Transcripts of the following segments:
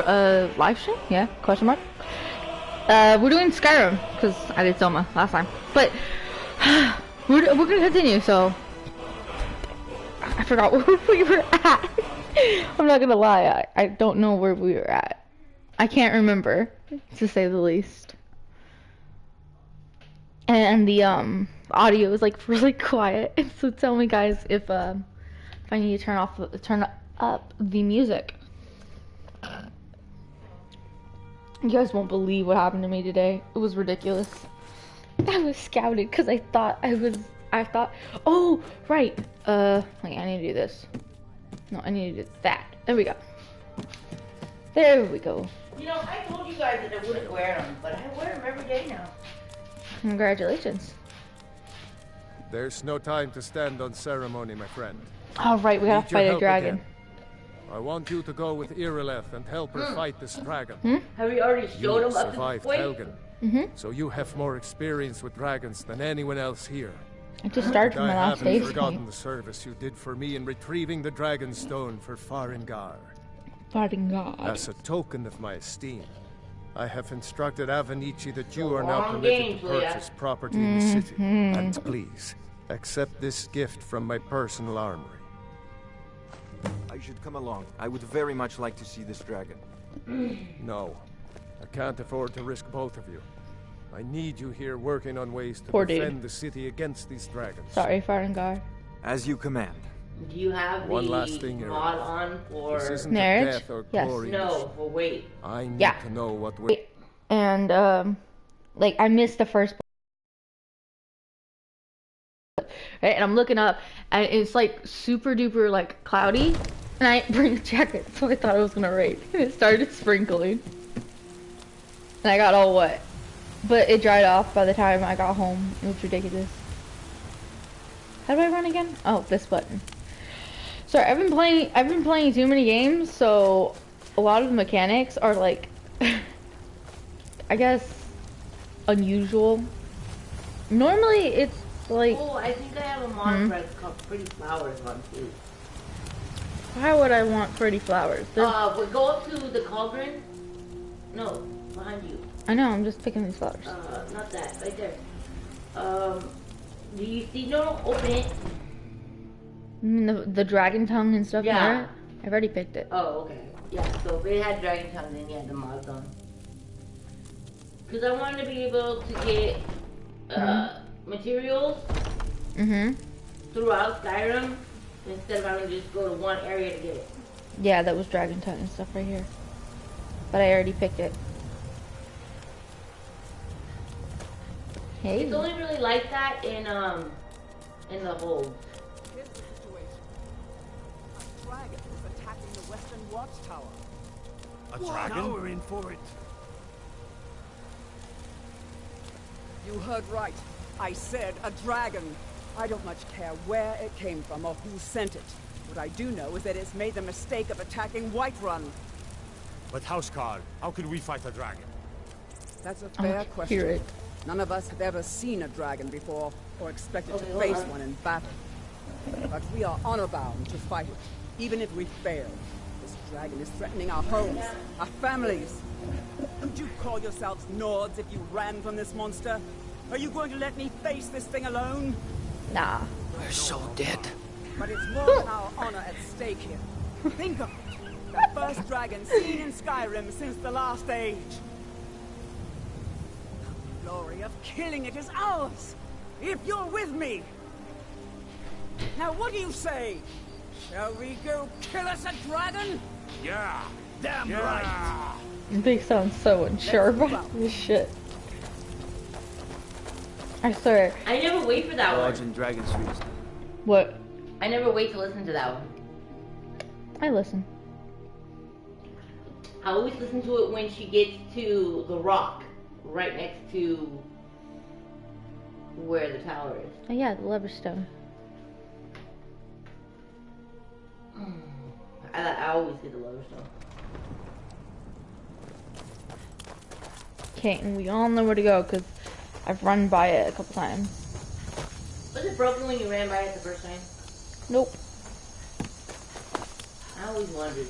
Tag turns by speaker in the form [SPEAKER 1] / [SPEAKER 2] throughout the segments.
[SPEAKER 1] Live stream? Yeah, question mark. We're doing Skyrim, because I did Soma last time. But, we're gonna continue, so... I forgot where we were at. I'm not gonna lie, I don't know where we were at. I can't remember, to say the least. And the, audio is, like, really quiet. So tell me, guys, if I need to turn up the music. You guys won't believe what happened to me today. It was ridiculous. I was scouted because I thought, oh, right. Wait, I need to do this. No, I need to do that. There we go. There we go.
[SPEAKER 2] You know, I told you guys that I wouldn't wear them, but I wear them every day now.
[SPEAKER 1] Congratulations.
[SPEAKER 3] There's no time to stand on ceremony, my friend.
[SPEAKER 1] All right, we gotta fight a dragon.
[SPEAKER 3] Again. I want you to go with Irileth and help her fight this dragon.
[SPEAKER 2] Have you already showed him up to this
[SPEAKER 3] survived
[SPEAKER 2] point?
[SPEAKER 3] Helgen, so you have more experience with dragons than anyone else here.
[SPEAKER 1] I just started from my last
[SPEAKER 3] I haven't
[SPEAKER 1] day.
[SPEAKER 3] forgotten the service you did for me in retrieving the dragon stone for Farengar.
[SPEAKER 1] Farengar.
[SPEAKER 3] As a token of my esteem, I have instructed Avenici that you are
[SPEAKER 2] Long
[SPEAKER 3] now permitted
[SPEAKER 2] games,
[SPEAKER 3] to
[SPEAKER 2] Leah.
[SPEAKER 3] purchase property in the city. And please, accept this gift from my personal armory.
[SPEAKER 4] I should come along. I would very much like to see this dragon.
[SPEAKER 3] No, I can't afford to risk both of you. I need you here working on ways to
[SPEAKER 1] Poor dude.
[SPEAKER 3] defend the city against these dragons.
[SPEAKER 1] Sorry, Farengar.
[SPEAKER 4] As you command.
[SPEAKER 2] Do you have
[SPEAKER 3] One
[SPEAKER 2] the
[SPEAKER 3] last thing, Eric.
[SPEAKER 2] mod on for...
[SPEAKER 3] This isn't
[SPEAKER 1] Marriage?
[SPEAKER 3] a death or
[SPEAKER 1] Yes.
[SPEAKER 3] glory.
[SPEAKER 2] No, for weight.
[SPEAKER 3] I need
[SPEAKER 1] Yeah.
[SPEAKER 3] to know what way.
[SPEAKER 1] And like I missed the first. Right, and I'm looking up, and it's like super duper like cloudy, and I didn't bring a jacket, so I thought it was gonna rain, and it started sprinkling, and I got all wet, but it dried off by the time I got home. It was ridiculous. How do I run again? Oh, this button. Sorry, I've been playing too many games, so a lot of the mechanics are like, I guess, unusual. Normally, it's like...
[SPEAKER 2] Oh, I think I have a mod for called Pretty Flowers on too.
[SPEAKER 1] Why would I want pretty flowers?
[SPEAKER 2] We go up to the cauldron. No, behind you.
[SPEAKER 1] I know, I'm just picking these flowers.
[SPEAKER 2] Not that, right there. Do you see? No, open it.
[SPEAKER 1] The dragon tongue and stuff.
[SPEAKER 2] Yeah.
[SPEAKER 1] There? I've already picked it.
[SPEAKER 2] Oh, okay. Yeah, so if it had dragon tongue, then you had the mods on. Because I wanted to be able to get materials throughout Skyrim instead of having to just go to one area to get it.
[SPEAKER 1] Yeah, that was dragon tongue and stuff right here. But I already picked it. Hey.
[SPEAKER 2] It's only really like that in the hold.
[SPEAKER 5] Here's the situation. A dragon is attacking the western watchtower.
[SPEAKER 6] A dragon? Now we're in for it.
[SPEAKER 5] You heard right. I said a dragon. I don't much care where it came from or who sent it. What I do know is that it's made the mistake of attacking Whiterun.
[SPEAKER 6] But Houseguard, how could we fight a dragon?
[SPEAKER 5] That's a fair question.
[SPEAKER 1] Hear it.
[SPEAKER 5] None of us have ever seen a dragon before or expected
[SPEAKER 2] Okay,
[SPEAKER 5] to
[SPEAKER 2] hold
[SPEAKER 5] face
[SPEAKER 2] on.
[SPEAKER 5] one in battle. But we are honor-bound to fight it, even if we fail. This dragon is threatening our homes, our families. Could you call yourselves Nords if you ran from this monster? Are you going to let me face this thing alone?
[SPEAKER 1] Nah.
[SPEAKER 4] We're so dead.
[SPEAKER 5] But it's more than our honor at stake here. Think of it. The first dragon seen in Skyrim since the last age. The glory of killing it is ours, if you're with me. Now what do you say? Shall we go kill us a dragon?
[SPEAKER 6] Yeah! Damn
[SPEAKER 5] Yeah.
[SPEAKER 6] right!
[SPEAKER 1] They sound so unsure about this shit. I swear.
[SPEAKER 2] I never wait for that
[SPEAKER 4] Lodge
[SPEAKER 2] one.
[SPEAKER 4] in Dragon Street.
[SPEAKER 1] What?
[SPEAKER 2] I never wait to listen to that one.
[SPEAKER 1] I listen.
[SPEAKER 2] I always listen to it when she gets to the rock, right next to where the tower is.
[SPEAKER 1] Oh yeah, the Leverstone.
[SPEAKER 2] I always get the lower stone.
[SPEAKER 1] Okay, and we all know where to go because I've run by it a couple times.
[SPEAKER 2] Was it broken when you ran by it the first time?
[SPEAKER 1] Nope.
[SPEAKER 2] I always wondered.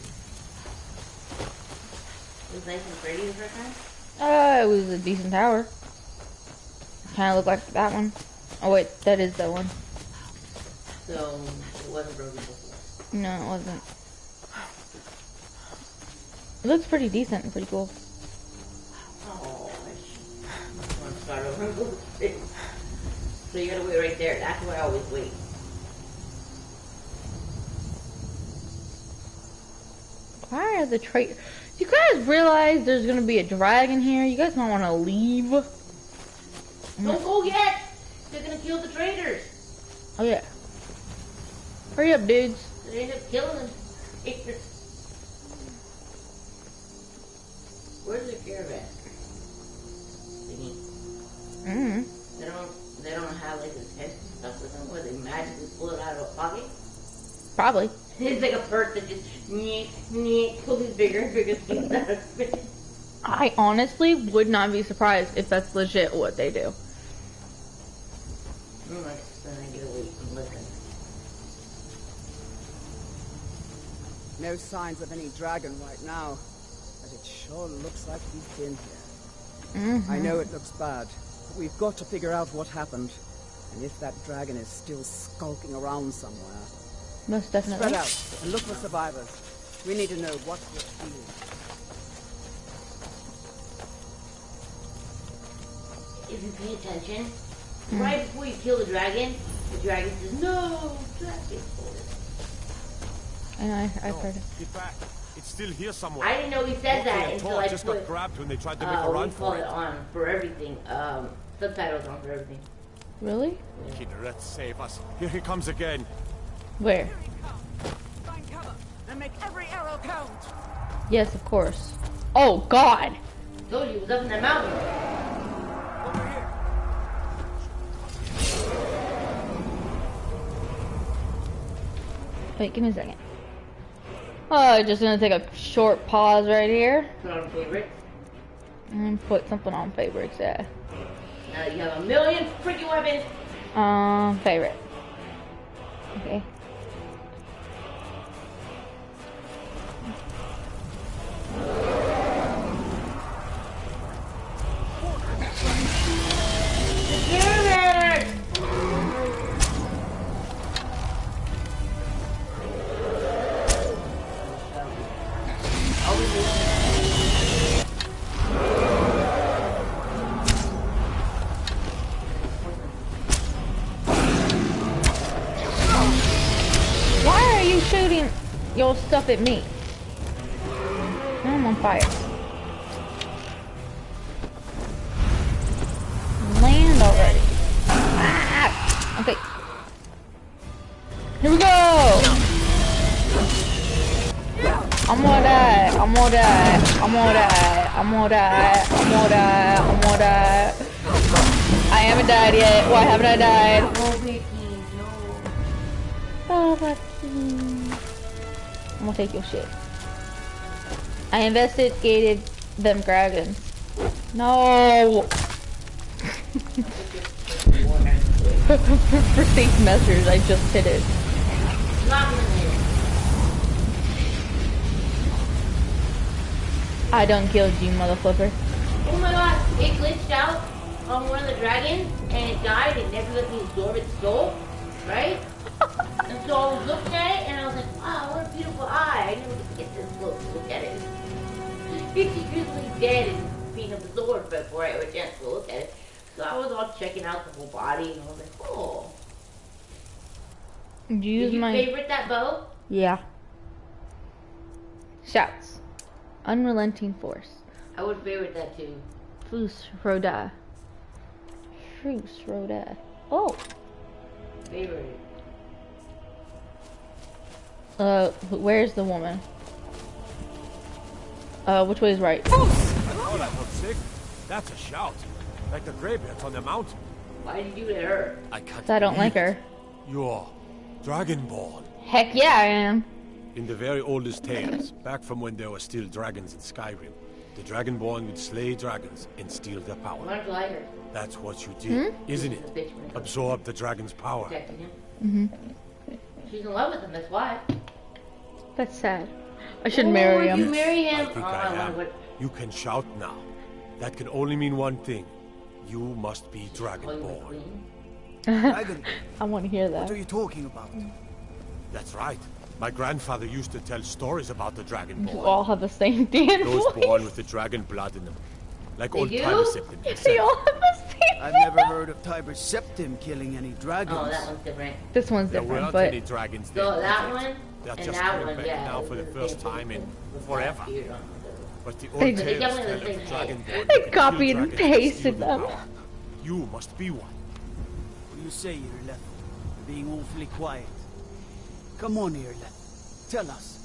[SPEAKER 2] was nice and pretty the first time?
[SPEAKER 1] It was a decent tower. Kind of looked like that one. Oh wait, that is that one.
[SPEAKER 2] So, it wasn't broken before.
[SPEAKER 1] No, it wasn't. It looks pretty decent and pretty cool.
[SPEAKER 2] Oh, I want to start over. So you gotta wait right there. That's where I always wait.
[SPEAKER 1] Why are the trade? You guys realize there's gonna be a dragon here? You guys might want to leave.
[SPEAKER 2] Don't go yet! They're gonna kill the traders!
[SPEAKER 1] Oh yeah. Hurry up, dudes.
[SPEAKER 2] They end up killing them. Where's the caravan? Thingy. They don't have like a tent and stuff with them where they magically pull it out of a pocket?
[SPEAKER 1] Probably.
[SPEAKER 2] It's like a purse that just pulls these bigger and bigger things out of it.
[SPEAKER 1] I honestly would not be surprised if that's legit what they do.
[SPEAKER 2] Then I get away and listen.
[SPEAKER 5] No signs of any dragon right now, but it sure looks like he's been here. I know it looks bad, but we've got to figure out what happened, and if that dragon is still skulking around somewhere.
[SPEAKER 1] Most definitely.
[SPEAKER 5] Spread out and look for survivors. We need to know what we're feeling.
[SPEAKER 2] If you pay attention, right before you kill the dragon says, "No, dragon."
[SPEAKER 1] I know, I've heard it.
[SPEAKER 6] Get back. It's still here somewhere.
[SPEAKER 2] I didn't know he said that until I
[SPEAKER 6] just
[SPEAKER 2] put
[SPEAKER 6] got grabbed when they tried to make a
[SPEAKER 2] what
[SPEAKER 6] run
[SPEAKER 2] do you call
[SPEAKER 6] for
[SPEAKER 2] it
[SPEAKER 6] it.
[SPEAKER 2] on for everything. Subtitles on for everything.
[SPEAKER 1] Really?
[SPEAKER 6] Kid, let's save us. Here he comes again.
[SPEAKER 1] Where?
[SPEAKER 5] Here he comes. Find cover and make every arrow count.
[SPEAKER 1] Yes, of course. Oh God!
[SPEAKER 2] Told you it was up in that mountain.
[SPEAKER 5] Over here.
[SPEAKER 1] Wait, give me a second. Oh, just gonna take a short pause right here
[SPEAKER 2] Put on favorites.
[SPEAKER 1] and put something on favorites. Yeah.
[SPEAKER 2] Now you have a million freaking weapons.
[SPEAKER 1] Favorite. Okay.
[SPEAKER 2] Caravan!
[SPEAKER 1] Why are you shooting your stuff at me? Now I'm on fire. Land already. Ah! Okay. Here we go! I'm gonna die. I'm gonna die. I'm gonna die. I'm gonna die. I'm gonna die. I'm gonna die. I haven't died yet. Why haven't I died?
[SPEAKER 2] Oh, Vicky, no.
[SPEAKER 1] Oh, Bucky. I'm gonna take your shit. I investigated them dragons. No! For safe measures, I just hit it.
[SPEAKER 2] Lock him in here.
[SPEAKER 1] I done killed you, motherfucker.
[SPEAKER 2] Oh my god, it glitched out on one of the dragons and it died and never let me absorb its soul, right? And so I was looking at it and I was like, wow, what a beautiful eye. I never get to get this close to look at it. It's usually dead and being absorbed before I have a chance to look at it. So I was all checking out the whole body and I was like, oh.
[SPEAKER 1] Did you use
[SPEAKER 2] Did you
[SPEAKER 1] my...
[SPEAKER 2] favorite that bow?
[SPEAKER 1] Yeah. Shouts. Unrelenting force.
[SPEAKER 2] I would favorite that too.
[SPEAKER 1] Fus Roda. Fus Roda. Oh!
[SPEAKER 2] Favorite.
[SPEAKER 1] Where's the woman? Which way is right?
[SPEAKER 6] Oh, that looks sick. That's a shout. Like the greybeards on the mountain.
[SPEAKER 2] Why did you do it to her?
[SPEAKER 6] I can't
[SPEAKER 1] I don't
[SPEAKER 6] believe
[SPEAKER 1] like her.
[SPEAKER 6] You're Dragonborn.
[SPEAKER 1] Heck yeah, I am.
[SPEAKER 6] In the very oldest tales, back from when there were still dragons in Skyrim, the Dragonborn would slay dragons and steal their power.
[SPEAKER 2] Why don't you like her?
[SPEAKER 6] That's what you did, isn't it?
[SPEAKER 2] The bitch when it comes
[SPEAKER 6] Absorb the dragon's
[SPEAKER 2] to
[SPEAKER 6] power.
[SPEAKER 2] protecting him. She's in love with him, that's why.
[SPEAKER 1] That's sad. I should marry
[SPEAKER 2] If you
[SPEAKER 1] him.
[SPEAKER 2] marry him,
[SPEAKER 6] I think
[SPEAKER 2] oh,
[SPEAKER 6] I
[SPEAKER 2] I wonder
[SPEAKER 6] am.
[SPEAKER 2] what
[SPEAKER 6] You can shout now. That can only mean one thing. You must be Dragonborn.
[SPEAKER 7] Dragon,
[SPEAKER 1] I want to hear
[SPEAKER 7] what
[SPEAKER 1] that.
[SPEAKER 7] are you talking about?
[SPEAKER 6] That's right. My grandfather used to tell stories about the
[SPEAKER 1] You
[SPEAKER 6] Dragonborn.
[SPEAKER 1] all have the same damn
[SPEAKER 6] Those
[SPEAKER 1] voice.
[SPEAKER 6] born with the dragon blood in them. Like
[SPEAKER 2] They
[SPEAKER 6] old
[SPEAKER 2] do?
[SPEAKER 6] Tiber Septim
[SPEAKER 1] They
[SPEAKER 6] himself.
[SPEAKER 1] all have the same.
[SPEAKER 7] I've never heard of Tiber Septim killing any dragons.
[SPEAKER 2] Oh, that one's different.
[SPEAKER 1] This one's
[SPEAKER 6] There
[SPEAKER 1] different,
[SPEAKER 6] weren't
[SPEAKER 1] but
[SPEAKER 6] any dragons then.
[SPEAKER 2] So that one
[SPEAKER 6] They're
[SPEAKER 2] and
[SPEAKER 6] just
[SPEAKER 2] that
[SPEAKER 6] coming
[SPEAKER 2] one,
[SPEAKER 6] back
[SPEAKER 2] yeah.
[SPEAKER 6] now for the first time in forever. But the
[SPEAKER 1] They-
[SPEAKER 6] old
[SPEAKER 1] they
[SPEAKER 6] tales tell
[SPEAKER 2] definitely
[SPEAKER 6] of
[SPEAKER 2] the
[SPEAKER 6] the
[SPEAKER 2] same
[SPEAKER 6] Dragonborn.
[SPEAKER 1] They
[SPEAKER 6] who can kill
[SPEAKER 1] copied and
[SPEAKER 6] dragons steal
[SPEAKER 1] pasted
[SPEAKER 6] the
[SPEAKER 1] them.
[SPEAKER 6] power. You must be one.
[SPEAKER 7] What do you say, Irleth? You're being awfully quiet. Come on, Irleth. Tell us.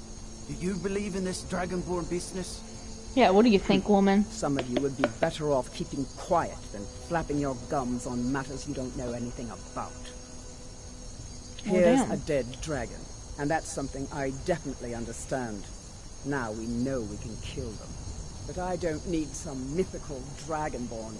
[SPEAKER 7] Do you believe in this Dragonborn business?
[SPEAKER 1] yeah, what do you think, woman?
[SPEAKER 5] Some of you would be better off keeping quiet than flapping your gums on matters you don't know anything about.
[SPEAKER 1] Oh,
[SPEAKER 5] Here's
[SPEAKER 1] damn.
[SPEAKER 5] a dead dragon, and that's something I definitely understand. Now we know we can kill them. But I don't need some mythical dragonborn.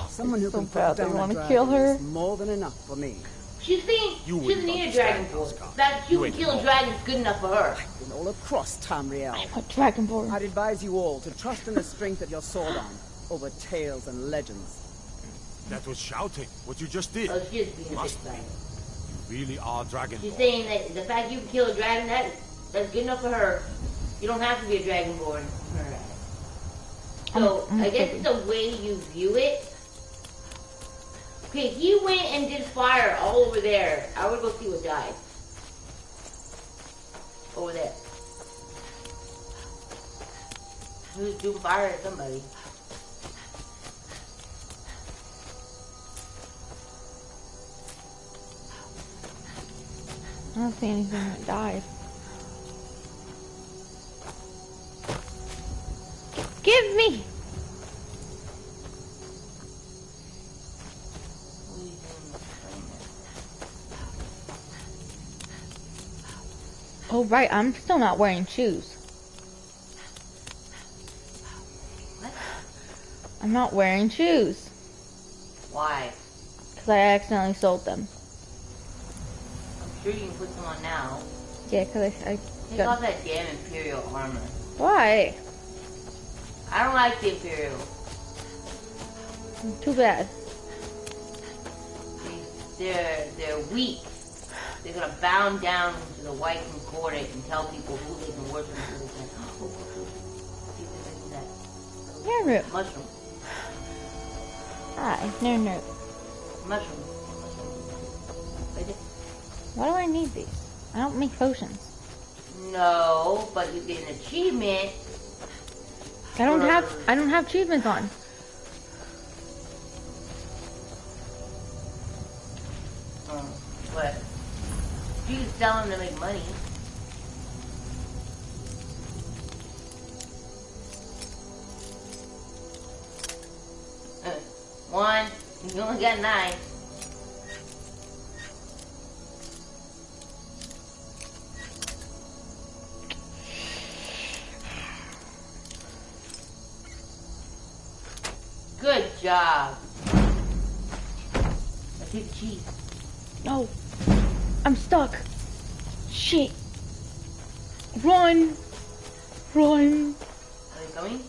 [SPEAKER 5] Someone who
[SPEAKER 1] so
[SPEAKER 5] can
[SPEAKER 1] bad
[SPEAKER 5] put
[SPEAKER 1] they
[SPEAKER 5] down a
[SPEAKER 1] wanna
[SPEAKER 5] dragon
[SPEAKER 1] kill her.
[SPEAKER 5] is more than enough for me.
[SPEAKER 2] She's saying
[SPEAKER 6] You
[SPEAKER 2] she doesn't
[SPEAKER 6] wouldn't
[SPEAKER 2] need a
[SPEAKER 6] understand,
[SPEAKER 2] dragon
[SPEAKER 6] Oscar.
[SPEAKER 2] force. That
[SPEAKER 6] You
[SPEAKER 2] you
[SPEAKER 6] ain't
[SPEAKER 2] can kill a
[SPEAKER 6] wrong.
[SPEAKER 2] dragon is good enough for her.
[SPEAKER 5] Been all across Tamriel.
[SPEAKER 1] A dragonborn.
[SPEAKER 5] I'd advise you all to trust in the strength of your sword arm over tales and legends.
[SPEAKER 6] That was shouting. What you just did.
[SPEAKER 2] Oh, she is being a
[SPEAKER 6] Must
[SPEAKER 2] bitch.
[SPEAKER 6] be. You really are
[SPEAKER 2] She's
[SPEAKER 6] Dragonborn.
[SPEAKER 2] saying that the fact you can kill a dragon, that's good enough for her. You don't have to be a dragonborn. So,
[SPEAKER 1] I'm
[SPEAKER 2] I guess
[SPEAKER 1] kidding.
[SPEAKER 2] it's the way you view it. Okay, he went and did fire all over there. I would go see what died. Over there. He was doing fire at somebody.
[SPEAKER 1] I don't see anything that died. Give me! Oh right, I'm still not wearing shoes.
[SPEAKER 2] What?
[SPEAKER 1] I'm not wearing shoes.
[SPEAKER 2] Why?
[SPEAKER 1] Because I accidentally sold them.
[SPEAKER 2] I'm sure you can put some on now.
[SPEAKER 1] Yeah, because I
[SPEAKER 2] Take
[SPEAKER 1] got...
[SPEAKER 2] off that damn Imperial armor.
[SPEAKER 1] Why?
[SPEAKER 2] I don't like the Imperial.
[SPEAKER 1] Too bad.
[SPEAKER 2] They're weak. They're gonna bow down to the white concordate and tell people who they can worship and who they can't. See if they're making that.
[SPEAKER 1] Yeah, Root.
[SPEAKER 2] Mushroom.
[SPEAKER 1] Hi. No, no.
[SPEAKER 2] Mushroom. Right there.
[SPEAKER 1] Why do I need these? I don't make potions.
[SPEAKER 2] No, but you get an achievement.
[SPEAKER 1] I don't have achievements on.
[SPEAKER 2] But you can sell them to make money. One. You only got 9. Good job. I take the cheese.
[SPEAKER 1] No. I'm stuck. Shit. Run. Run.
[SPEAKER 2] Are they coming?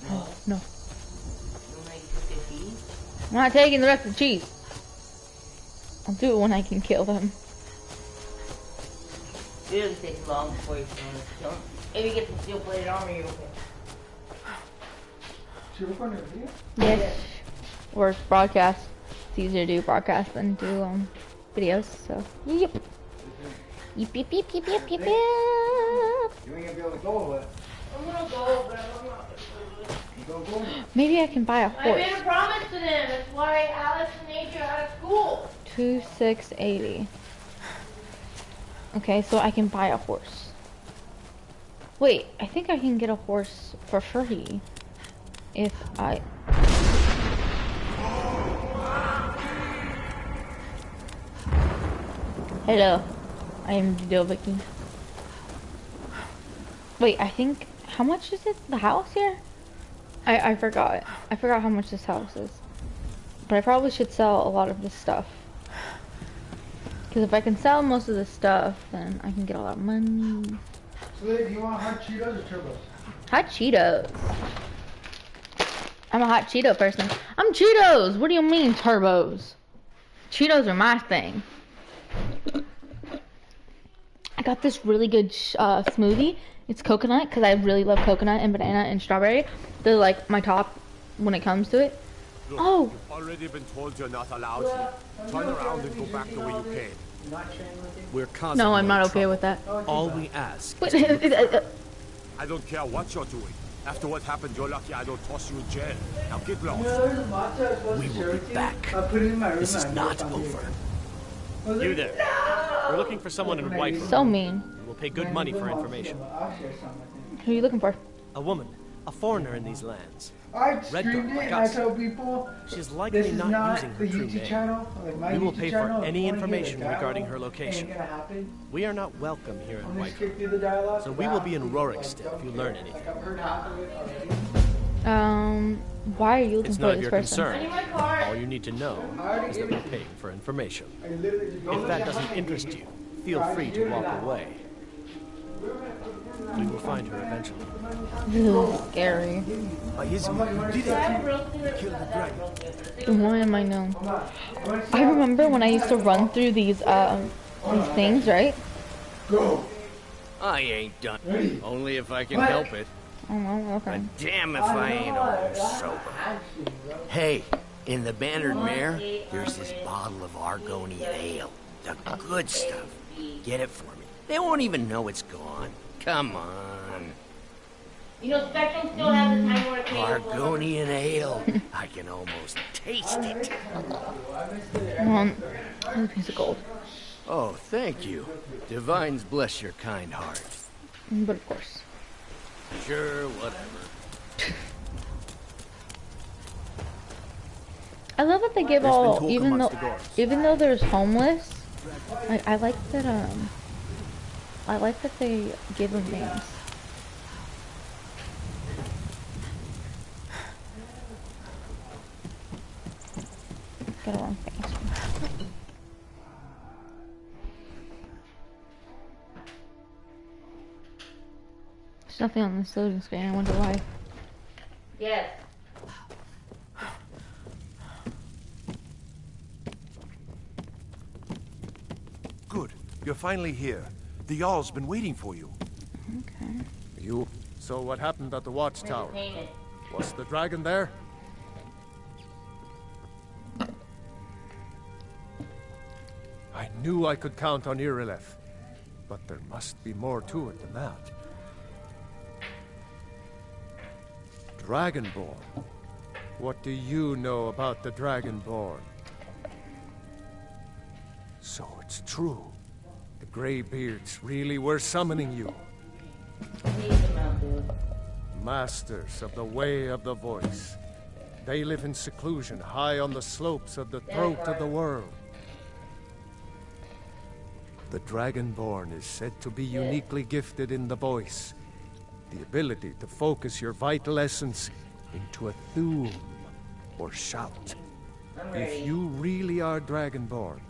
[SPEAKER 1] Oh, no.
[SPEAKER 2] You want to take the cheese?
[SPEAKER 1] I'm not taking the rest of the cheese. I'll do it when I can kill them.
[SPEAKER 2] It doesn't take long before you kill them. If you get the steel plated armor, you're okay.
[SPEAKER 1] Yes. Or broadcast. It's easier to do broadcast than do videos. So yep. Yep, yep, yep, yep, yep, yep, yep.
[SPEAKER 8] You ain't gonna be able to go with it.
[SPEAKER 2] I'm gonna go, but I'm not.
[SPEAKER 8] You gonna go?
[SPEAKER 1] Maybe I can buy a
[SPEAKER 2] I
[SPEAKER 1] horse.
[SPEAKER 2] made a promise to them. That's why Alex and Nature are out of school.
[SPEAKER 1] 2680. Okay, so I can buy a horse. Wait, I think I can get a horse for free if I. Hello, I am Vicky. Wait, I think how much is it? The house here? I forgot. I forgot how much this house is. But I probably should sell a lot of this stuff. Because if I can sell most of this stuff, then I can get a lot of money.
[SPEAKER 8] So, do you want hot Cheetos or turbos?
[SPEAKER 1] Hot Cheetos. I'm a hot Cheeto person. I'm Cheetos! What do you mean, turbos? Cheetos are my thing. I got this really good smoothie. It's coconut, because I really love coconut and banana and strawberry. They're like my top when it comes to it.
[SPEAKER 6] Look,
[SPEAKER 1] Oh!
[SPEAKER 6] you've already been told you're not allowed here. Turn around and go back the way you came.
[SPEAKER 9] We're causing
[SPEAKER 1] No, I'm not okay
[SPEAKER 9] trouble.
[SPEAKER 1] with that.
[SPEAKER 9] All we ask
[SPEAKER 1] Wait,
[SPEAKER 9] is to
[SPEAKER 6] I don't care what you're doing. After what happened, you're lucky I don't toss you in jail. Now get lost.
[SPEAKER 9] we will be back. This is not over.
[SPEAKER 10] You there. We're looking for someone in white.
[SPEAKER 1] So mean.
[SPEAKER 10] We'll pay good money for information.
[SPEAKER 1] Who are you looking for?
[SPEAKER 10] A woman. A foreigner in these lands.
[SPEAKER 8] I
[SPEAKER 10] Red
[SPEAKER 8] streamed
[SPEAKER 10] Dog,
[SPEAKER 8] it and
[SPEAKER 10] like
[SPEAKER 8] I
[SPEAKER 10] us.
[SPEAKER 8] tell people
[SPEAKER 10] She's
[SPEAKER 8] this
[SPEAKER 10] likely
[SPEAKER 8] is
[SPEAKER 10] not
[SPEAKER 8] not
[SPEAKER 10] using
[SPEAKER 8] the
[SPEAKER 10] her true
[SPEAKER 8] YouTube
[SPEAKER 10] name.
[SPEAKER 8] channel. Like my
[SPEAKER 10] We will
[SPEAKER 8] YouTube
[SPEAKER 10] pay
[SPEAKER 8] channel,
[SPEAKER 10] for
[SPEAKER 8] if
[SPEAKER 10] any
[SPEAKER 8] you wanna hear the
[SPEAKER 10] information regarding her
[SPEAKER 8] dialogue,
[SPEAKER 10] location.
[SPEAKER 8] ain't gonna happen.
[SPEAKER 10] We are not welcome here
[SPEAKER 8] I'm
[SPEAKER 10] in
[SPEAKER 8] gonna
[SPEAKER 10] White.
[SPEAKER 8] skip through the dialogue.
[SPEAKER 10] So we will be in Rorikstead if you learn
[SPEAKER 8] Like
[SPEAKER 10] anything.
[SPEAKER 8] I've heard half of it already.
[SPEAKER 1] Why are you looking
[SPEAKER 10] It's
[SPEAKER 1] for
[SPEAKER 10] none of
[SPEAKER 1] this
[SPEAKER 10] your
[SPEAKER 1] person?
[SPEAKER 10] concern. All you need to know is that we're paying for information. If that doesn't interest you, feel free to walk away. We will find her eventually.
[SPEAKER 1] Ew, scary.
[SPEAKER 7] I is you did it. You killed the dragon.
[SPEAKER 1] Why am I known? I remember when I used to run through these things, right?
[SPEAKER 11] I ain't done. Only if I can help it.
[SPEAKER 1] Oh, no, okay.
[SPEAKER 11] Damn if I ain't almost sober. Hey, in the Bannered Mare, there's this bottle of Argonian ale. The good stuff. Get it for me. They won't even know it's gone. Come on.
[SPEAKER 2] You know, Spectrum still has a time warner cable.
[SPEAKER 11] Argonian ale. I can almost taste it.
[SPEAKER 1] A piece of gold.
[SPEAKER 11] Oh, thank you. Divines bless your kind heart.
[SPEAKER 1] But of course.
[SPEAKER 11] Sure, whatever.
[SPEAKER 1] I love that they give
[SPEAKER 9] There's been
[SPEAKER 1] all,
[SPEAKER 9] talk
[SPEAKER 1] even
[SPEAKER 9] amongst
[SPEAKER 1] though,
[SPEAKER 9] the guards.
[SPEAKER 1] even though there's homeless, I like that, I like that they give them names. Got a long face. There's nothing on this loading screen, I wonder why.
[SPEAKER 2] Yes.
[SPEAKER 12] Good. You're finally here. The Jarl's been waiting for you.
[SPEAKER 1] Okay.
[SPEAKER 3] You. So what happened at the watchtower?
[SPEAKER 2] Entertainment.
[SPEAKER 3] Was the dragon there? I knew I could count on Irileth, but there must be more to it than that. Dragonborn. What do you know about the Dragonborn? So it's true. The Greybeards really were summoning you. Masters of the Way of the Voice. They live in seclusion high on the slopes of the throat of the world. The Dragonborn is said to be uniquely gifted in the voice. The ability to focus your vital essence into a thum or shout. If you really are Dragonborn,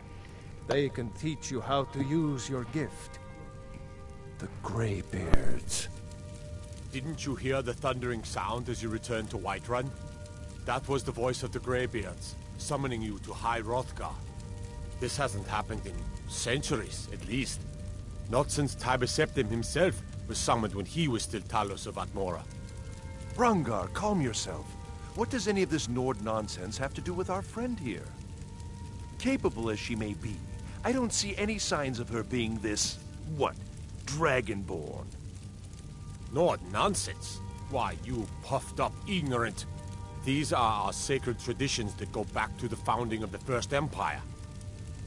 [SPEAKER 3] they can teach you how to use your gift. The Greybeards.
[SPEAKER 6] Didn't you hear the thundering sound as you returned to Whiterun? That was the voice of the Greybeards, summoning you to High Hrothgar. This hasn't happened in centuries, at least. Not since Tiber Septim himself was summoned when he was still Talos of Atmora.
[SPEAKER 12] Rangar, calm yourself. What does any of this Nord nonsense have to do with our friend here? Capable as she may be, I don't see any signs of her being this, what, Dragonborn.
[SPEAKER 6] Nord nonsense? Why, you puffed up ignorant. These are our sacred traditions that go back to the founding of the First Empire.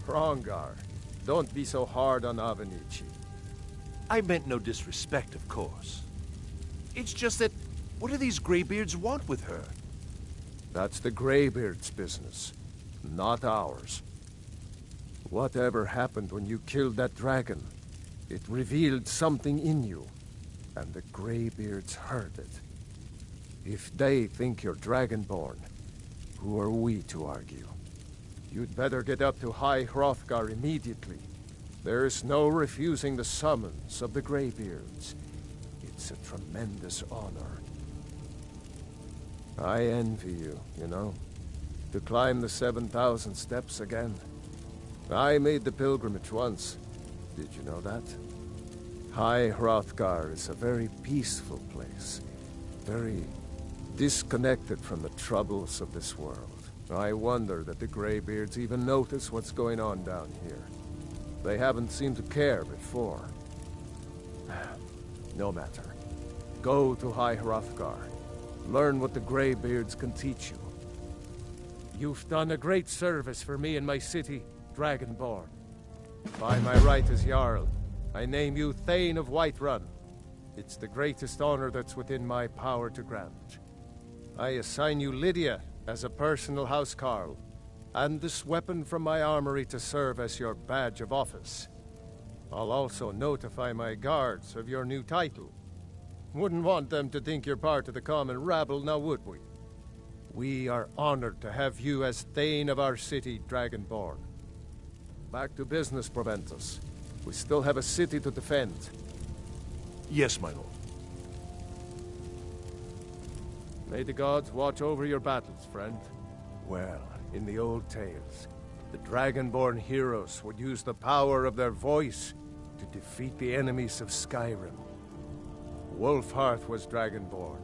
[SPEAKER 3] Hrongar, don't be so hard on Avenici.
[SPEAKER 12] I meant no disrespect, of course. It's just that, what do these Greybeards want with her?
[SPEAKER 3] That's the Greybeards' business, not ours. Whatever happened when you killed that dragon, it revealed something in you, and the Greybeards heard it. If they think you're Dragonborn, who are we to argue? You'd better get up to High Hrothgar immediately. There's no refusing the summons of the Greybeards. It It's a tremendous honor. I envy you, you know. To climb the 7,000 steps again. I made the pilgrimage once. Did you know that? High Hrothgar is a very peaceful place. Very disconnected from the troubles of this world. I wonder that the Greybeards even notice what's going on down here. They haven't seemed to care before. No matter. Go to High Hrothgar. Learn what the Greybeards can teach you. You've done a great service for me and my city, Dragonborn. By my right as Jarl, I name you Thane of Whiterun. It's the greatest honor that's within my power to grant. I assign you Lydia as a personal housecarl, and this weapon from my armory to serve as your badge of office. I'll also notify my guards of your new title. Wouldn't want them to think you're part of the common rabble, now would we? We are honored to have you as Thane of our city, Dragonborn. Back to business, Proventus. We still have a city to defend.
[SPEAKER 12] Yes, my lord.
[SPEAKER 3] May the gods watch over your battles, friend. Well, in the old tales, the Dragonborn heroes would use the power of their voice to defeat the enemies of Skyrim. Wolfhearth was Dragonborn.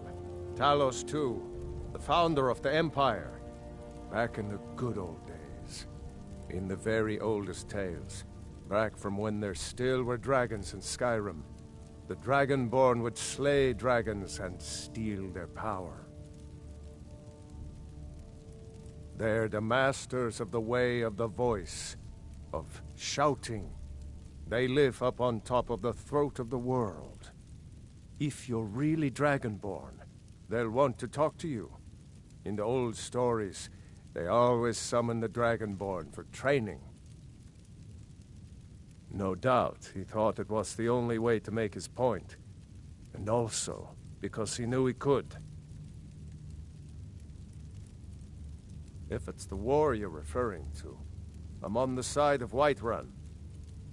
[SPEAKER 3] Talos, too, the founder of the Empire. Back in the good old days. In the very oldest tales. Back from when there still were dragons in Skyrim. The Dragonborn would slay dragons and steal their power. They're the masters of the way of the voice, of shouting. They live up on top of the throat of the world. If you're really Dragonborn, they'll want to talk to you. In the old stories, they always summon the Dragonborn for training. No doubt, he thought it was the only way to make his point. And also, because he knew he could. If it's the war you're referring to, I'm on the side of Whiterun.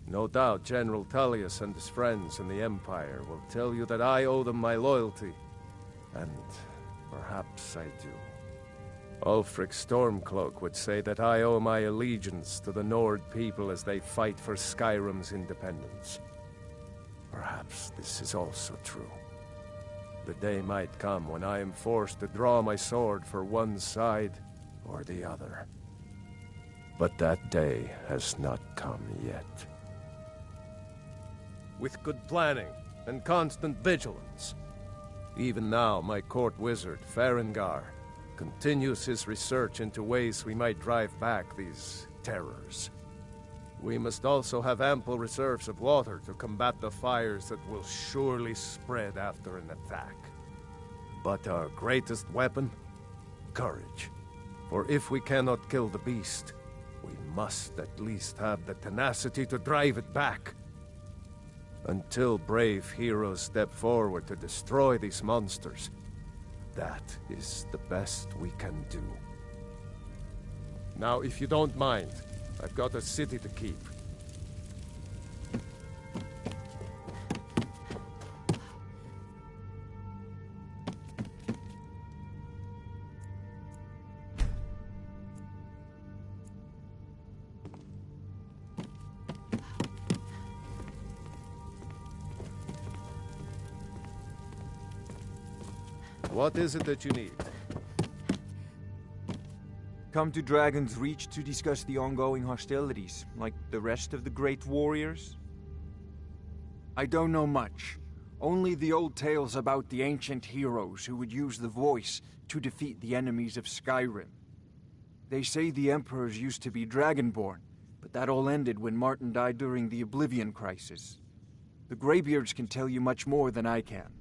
[SPEAKER 3] No doubt General Tullius and his friends in the Empire will tell you that I owe them my loyalty. And perhaps I do. Ulfric Stormcloak would say that I owe my allegiance to the Nord people as they fight for Skyrim's independence. Perhaps this is also true. The day might come when I am forced to draw my sword for one side or the other. But that day has not come yet. With good planning and constant vigilance. Even now, my court wizard, Farengar, continues his research into ways we might drive back these terrors. We must also have ample reserves of water to combat the fires that will surely spread after an attack. But our greatest weapon? Courage. For if we cannot kill the beast, we must at least have the tenacity to drive it back. Until brave heroes step forward to destroy these monsters, that is the best we can do. Now, if you don't mind, I've got a city to keep. What is it that you need?
[SPEAKER 4] Come to Dragon's Reach to discuss the ongoing hostilities, like the rest of the great warriors?
[SPEAKER 13] I don't know much. Only the old tales about the ancient heroes who would use the voice to defeat the enemies of Skyrim. They say the emperors used to be Dragonborn, but that all ended when Martin died during the Oblivion Crisis. The Greybeards can tell you much more than I can.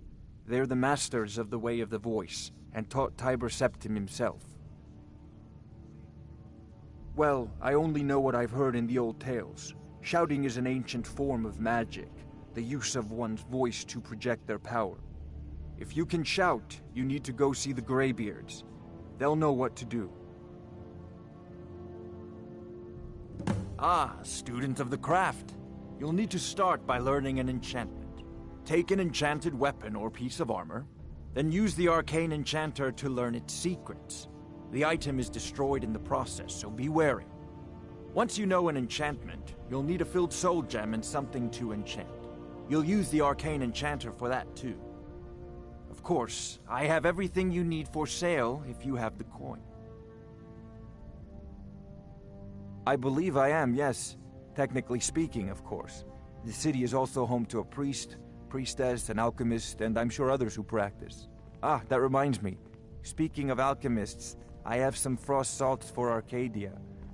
[SPEAKER 13] They're the masters of the way of the voice, and taught Tiber Septim himself. Well, I only know what I've heard in the old tales. Shouting is an ancient form of magic, the use of one's voice to project their power. If you can shout, you need to go see the Greybeards. They'll know what to do.
[SPEAKER 7] Ah, student of the craft. You'll need to start by learning an enchantment.
[SPEAKER 13] Take an enchanted weapon or piece of armor, then use the arcane enchanter to learn its secrets. The item is destroyed in the process, so be wary. Once you know an enchantment, you'll need a filled soul gem and something to enchant. You'll use the arcane enchanter for that too. Of course, I have everything you need for sale if you have the coin. I believe I am, yes. Technically speaking, of course. The city is also home to a priest, priestess, an alchemist, and I'm sure others who practice. Ah, that reminds me. Speaking of alchemists, I have some frost salts for Arcadia.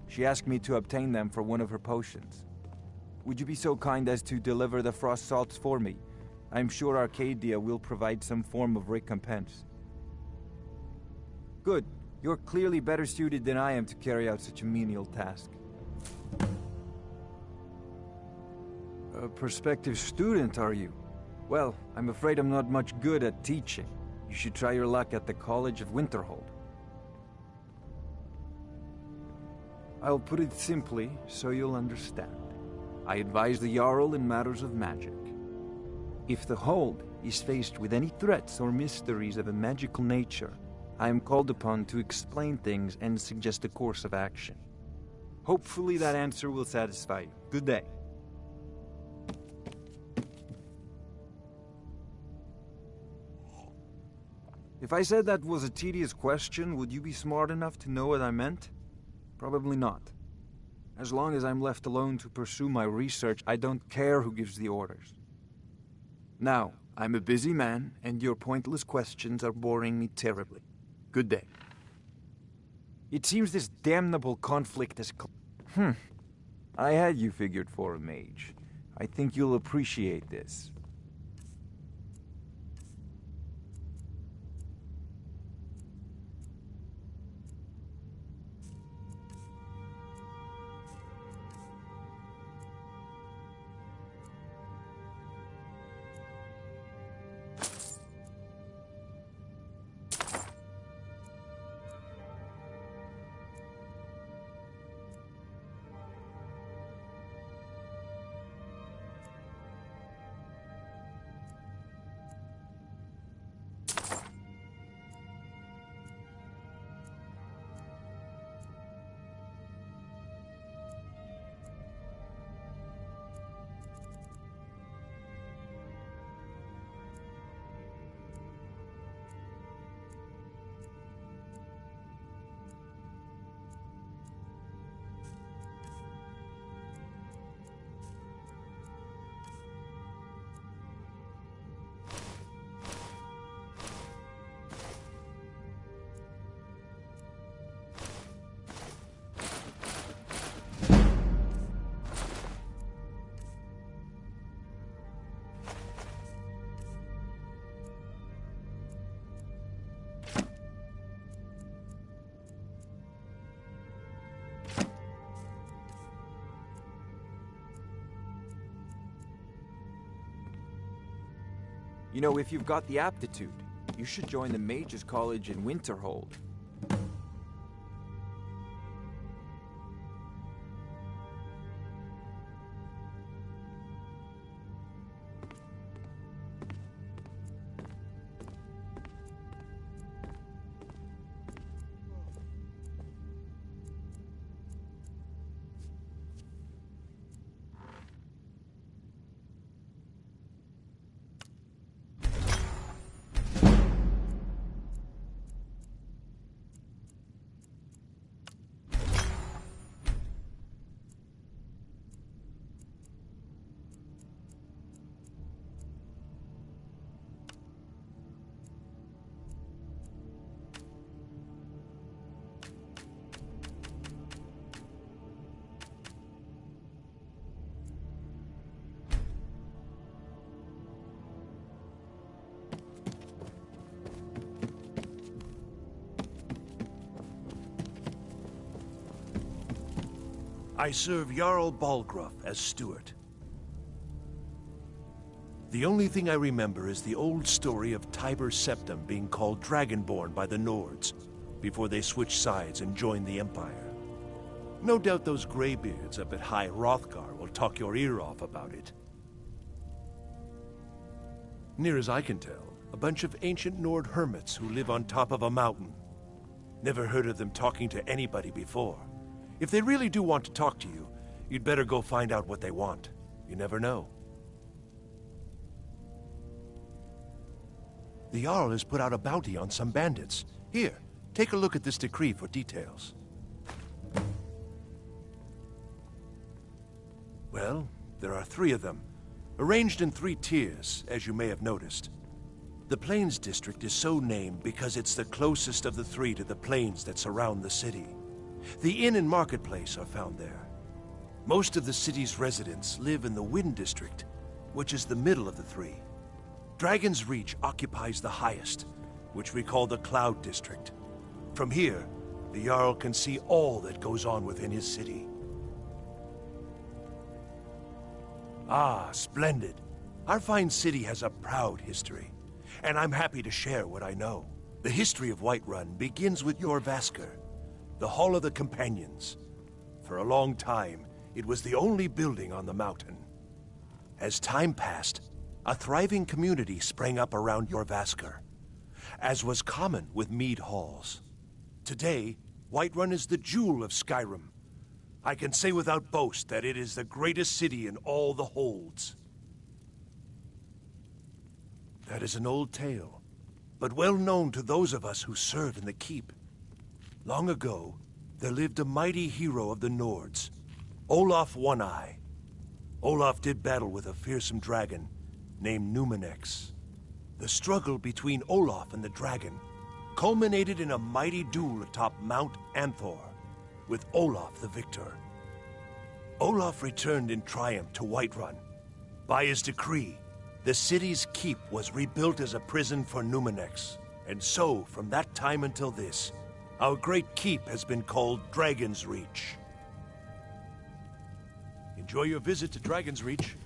[SPEAKER 13] She asked me to obtain them for one of her potions. Would you be so kind as to deliver the frost salts for me? I'm sure Arcadia will provide some form of recompense. Good. You're clearly better suited than I am to carry out such a menial task. A prospective student, are you? Well, I'm afraid I'm not much good at teaching. You should try your luck at the College of Winterhold. I'll put it simply, so you'll understand. I advise the Jarl in matters of magic. If the Hold is faced with any threats or mysteries of a magical nature, I am called upon to explain things and suggest a course of action. Hopefully that answer will satisfy you. Good day. If I said that was a tedious question, would you be smart enough to know what I meant? Probably not. As long as I'm left alone to pursue my research, I don't care who gives the orders. Now, I'm a busy man, and your pointless questions are boring me terribly. Good day. It seems this damnable conflict has... I had you figured for a mage. I think you'll appreciate this. You know, if you've got the aptitude, you should join the Mages College in Winterhold.
[SPEAKER 12] I serve Jarl Balgruuf as steward. The only thing I remember is the old story of Tiber Septim being called Dragonborn by the Nords, before they switched sides and joined the Empire. No doubt those graybeards up at High Hrothgar will talk your ear off about it. Near as I can tell, a bunch of ancient Nord hermits who live on top of a mountain. Never heard of them talking to anybody before. If they really do want to talk to you, you'd better go find out what they want. You never know. The Jarl has put out a bounty on some bandits. Here, take a look at this decree for details. Well, there are 3 of them, arranged in 3 tiers, as you may have noticed. The Plains District is so named because it's the closest of the 3 to the plains that surround the city. The inn and marketplace are found there. Most of the city's residents live in the Wind District, which is the middle of the 3. Dragon's Reach occupies the highest, which we call the Cloud District. From here, the Jarl can see all that goes on within his city. Ah, splendid. Our fine city has a proud history, and I'm happy to share what I know. The history of Whiterun begins with Jorrvaskr, the Hall of the Companions. For a long time, it was the only building on the mountain. As time passed, a thriving community sprang up around Jorrvaskr, as was common with mead halls. Today, Whiterun is the jewel of Skyrim. I can say without boast that it is the greatest city in all the holds. That is an old tale, but well known to those of us who serve in the keep. Long ago, there lived a mighty hero of the Nords, Olaf One-Eye. Olaf did battle with a fearsome dragon named Numenex. The struggle between Olaf and the dragon culminated in a mighty duel atop Mount Anthor, with Olaf the victor. Olaf returned in triumph to Whiterun. By his decree, the city's keep was rebuilt as a prison for Numenex. And so, from that time until this, our great keep has been called Dragon's Reach. Enjoy your visit to Dragon's Reach.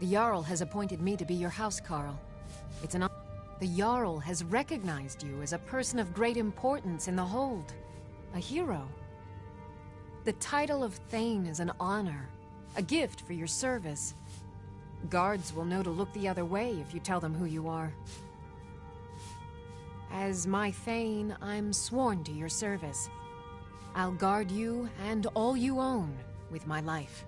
[SPEAKER 14] The Jarl has appointed me to be your housecarl. It's an honor. The Jarl has recognized you as a person of great importance in the Hold. A hero. The title of Thane is an honor, a gift for your service. Guards will know to look the other way if you tell them who you are. As my Thane, I'm sworn to your service. I'll guard you and all you own with my life.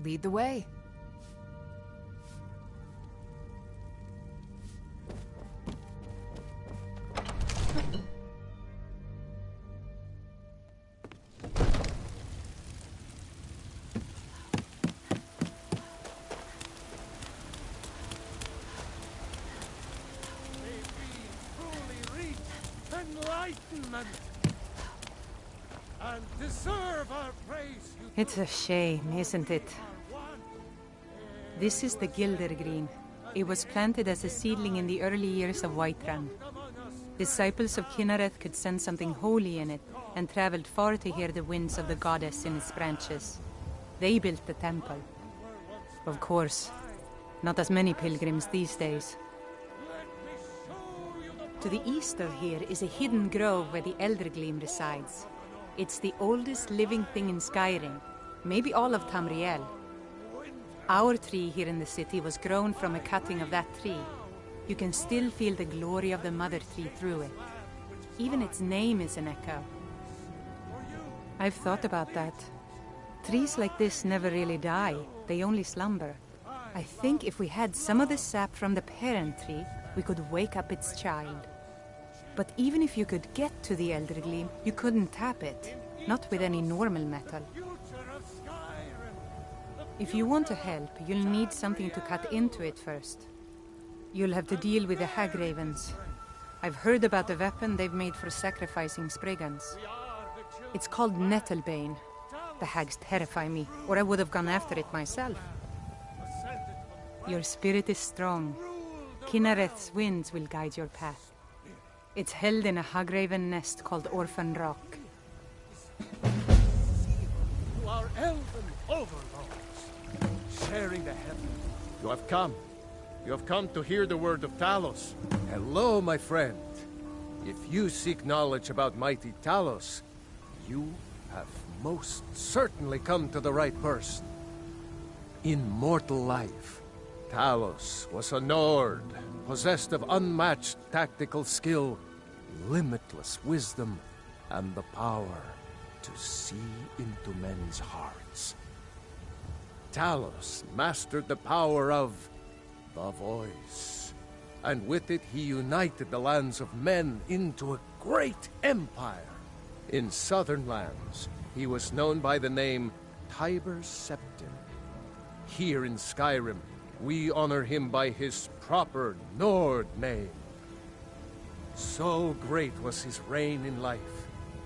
[SPEAKER 14] Lead the way.
[SPEAKER 15] Enlightenment and deserve our praise.
[SPEAKER 16] It's a shame, isn't it? This is the Gildergreen. It was planted as a seedling in the early years of Whiterun. Disciples of Kynareth could sense something holy in it and traveled far to hear the winds of the goddess in its branches. They built the temple. Of course, not as many pilgrims these days. To the east of here is a hidden grove where the Eldergleam resides. It's the oldest living thing in Skyrim, maybe all of Tamriel. Our tree here in the city was grown from a cutting of that tree. You can still feel the glory of the mother tree through it. Even its name is an echo. I've thought about that. Trees like this never really die, they only slumber. I think if we had some of the sap from the parent tree, we could wake up its child. But even if you could get to the Eldergleam, you couldn't tap it. Not with any normal metal. If you want to help, you'll need something to cut into it first. You'll have to deal with the Hagravens. I've heard about the weapon they've made for sacrificing Spriggans. It's called Nettlebane. The hags terrify me, or I would have gone after it myself. Your spirit is strong. Kynareth's winds will guide your path. It's held in a Hagraven nest called Orphan Rock.
[SPEAKER 15] To our elven overlords, sharing the heavens.
[SPEAKER 3] You have come. You have come to hear the word of Talos. Hello, my friend. If you seek knowledge about mighty Talos, you have most certainly come to the right person. In mortal life, Talos was a Nord, possessed of unmatched tactical skill, limitless wisdom, and the power to see into men's hearts. Talos mastered the power of the voice, and with it he united the lands of men into a great empire. In southern lands, he was known by the name Tiber Septim. Here in Skyrim, we honor him by his proper Nord name. So great was his reign in life.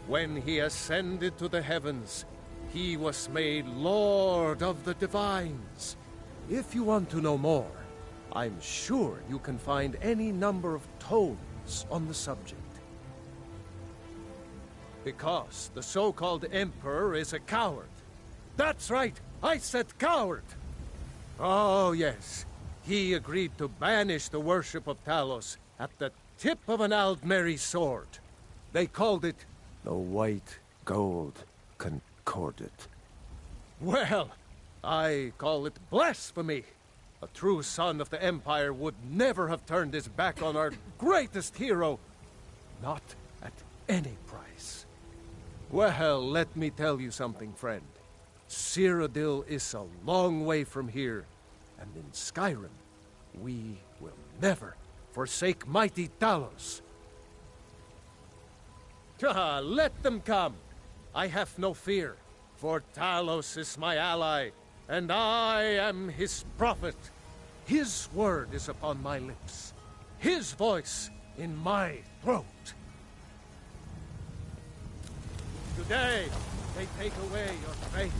[SPEAKER 3] When he ascended to the heavens, he was made Lord of the Divines. If you want to know more, I'm sure you can find any number of tomes on the subject. Because the so-called Emperor is a coward. That's right, I said coward! Oh yes, he agreed to banish the worship of Talos at the tip of an Aldmeri sword. They called it the White Gold Concordat. Well, I call it blasphemy. A true son of the Empire would never have turned his back on our greatest hero. Not at any price. Well, let me tell you something, friend. Cyrodiil is a long way from here, and in Skyrim, we will never forsake mighty Talos. Let them come. I have no fear, for Talos is my ally, and I am his prophet. His word is upon my lips, his voice in my throat. Today, they take away your faith.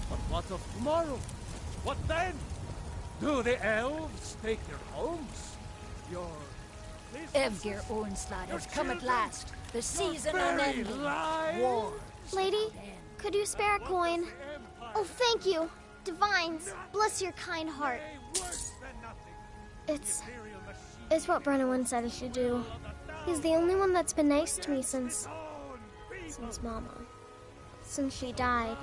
[SPEAKER 3] But what of tomorrow? What then? Do the elves take your homes? Your...
[SPEAKER 17] Evgir Ornslad has come at last. The season unending. War.
[SPEAKER 18] Lady, could you spare a coin? Oh, thank you. Divines, bless your kind heart. It's what Brennan said I should do. He's the only one that's been nice to me since Mama. Since she died.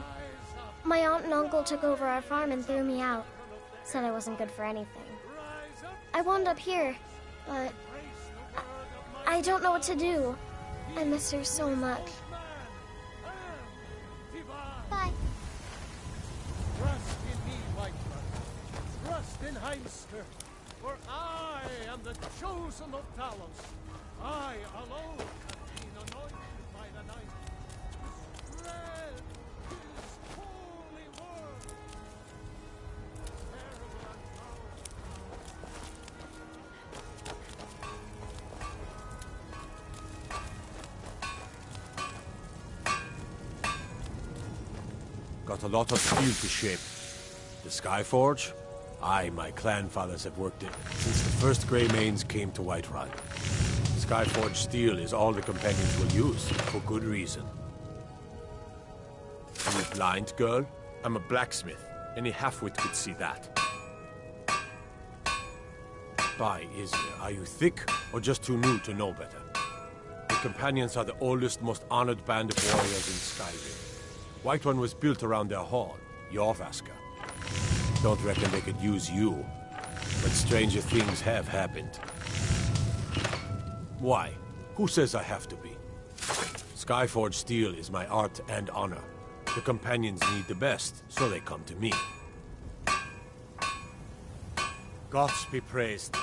[SPEAKER 18] My aunt and uncle took over our farm and threw me out. Said I wasn't good for anything. I wound up here, but I don't know what to do. I miss her so much. Bye.
[SPEAKER 3] Trust in me, Whiterun. Trust in Heimskr. For I am the chosen of Talos. I alone have been anointed by the night. Spread his holy word. Terrible and
[SPEAKER 6] Got a lot of steel to shape. The Skyforge? I, my clan fathers have worked it since the first Grey Manes came to Whiterun. Skyforge steel is all the companions will use, for good reason. Are you blind, girl? I'm a blacksmith. Any halfwit could see that. By Isra, are you thick, or just too new to know better? The companions are the oldest, most honored band of warriors in Skyrim. Whiterun was built around their hall, Jorvaska. Don't reckon they could use you, but stranger things have happened. Why? Who says I have to be? Skyforge steel is my art and honor. The companions need the best, so they come to me. Gods be praised.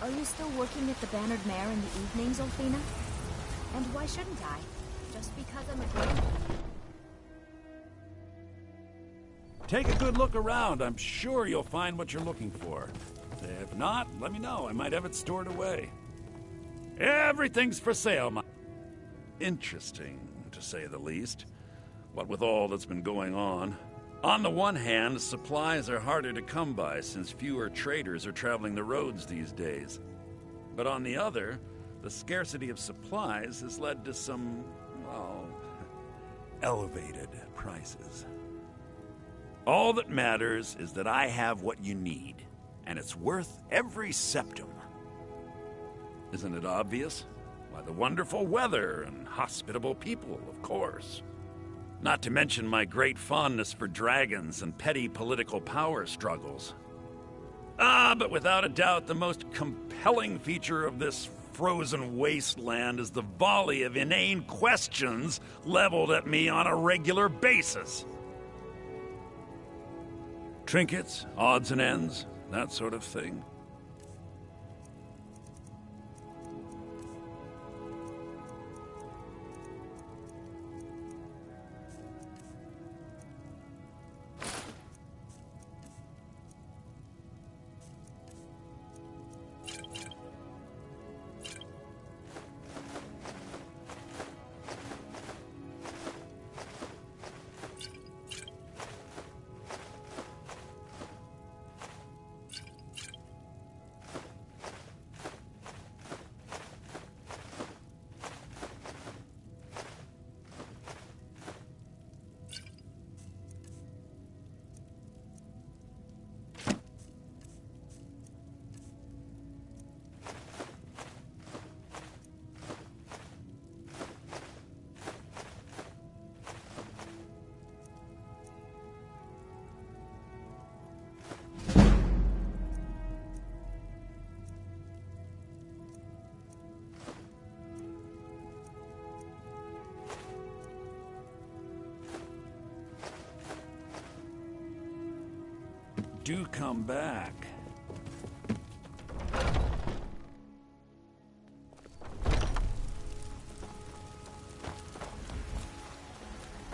[SPEAKER 19] Are you still working at the Bannered Mare in the evenings, Ulfina? And why shouldn't I? Just because I'm a girl?
[SPEAKER 20] Take a good look around. I'm sure you'll find what you're looking for. If not, let me know. I might have it stored away. Everything's for sale, my... Interesting, to say the least. What with all that's been going on. On the one hand, supplies are harder to come by since fewer traders are traveling the roads these days. But on the other, the scarcity of supplies has led to some, well, elevated prices. All that matters is that I have what you need, and it's worth every septum. Isn't it obvious? Why, the wonderful weather and hospitable people, of course. Not to mention my great fondness for dragons and petty political power struggles. But without a doubt, the most compelling feature of this frozen wasteland is the volley of inane questions leveled at me on a regular basis. Trinkets, odds and ends, that sort of thing. Do come back.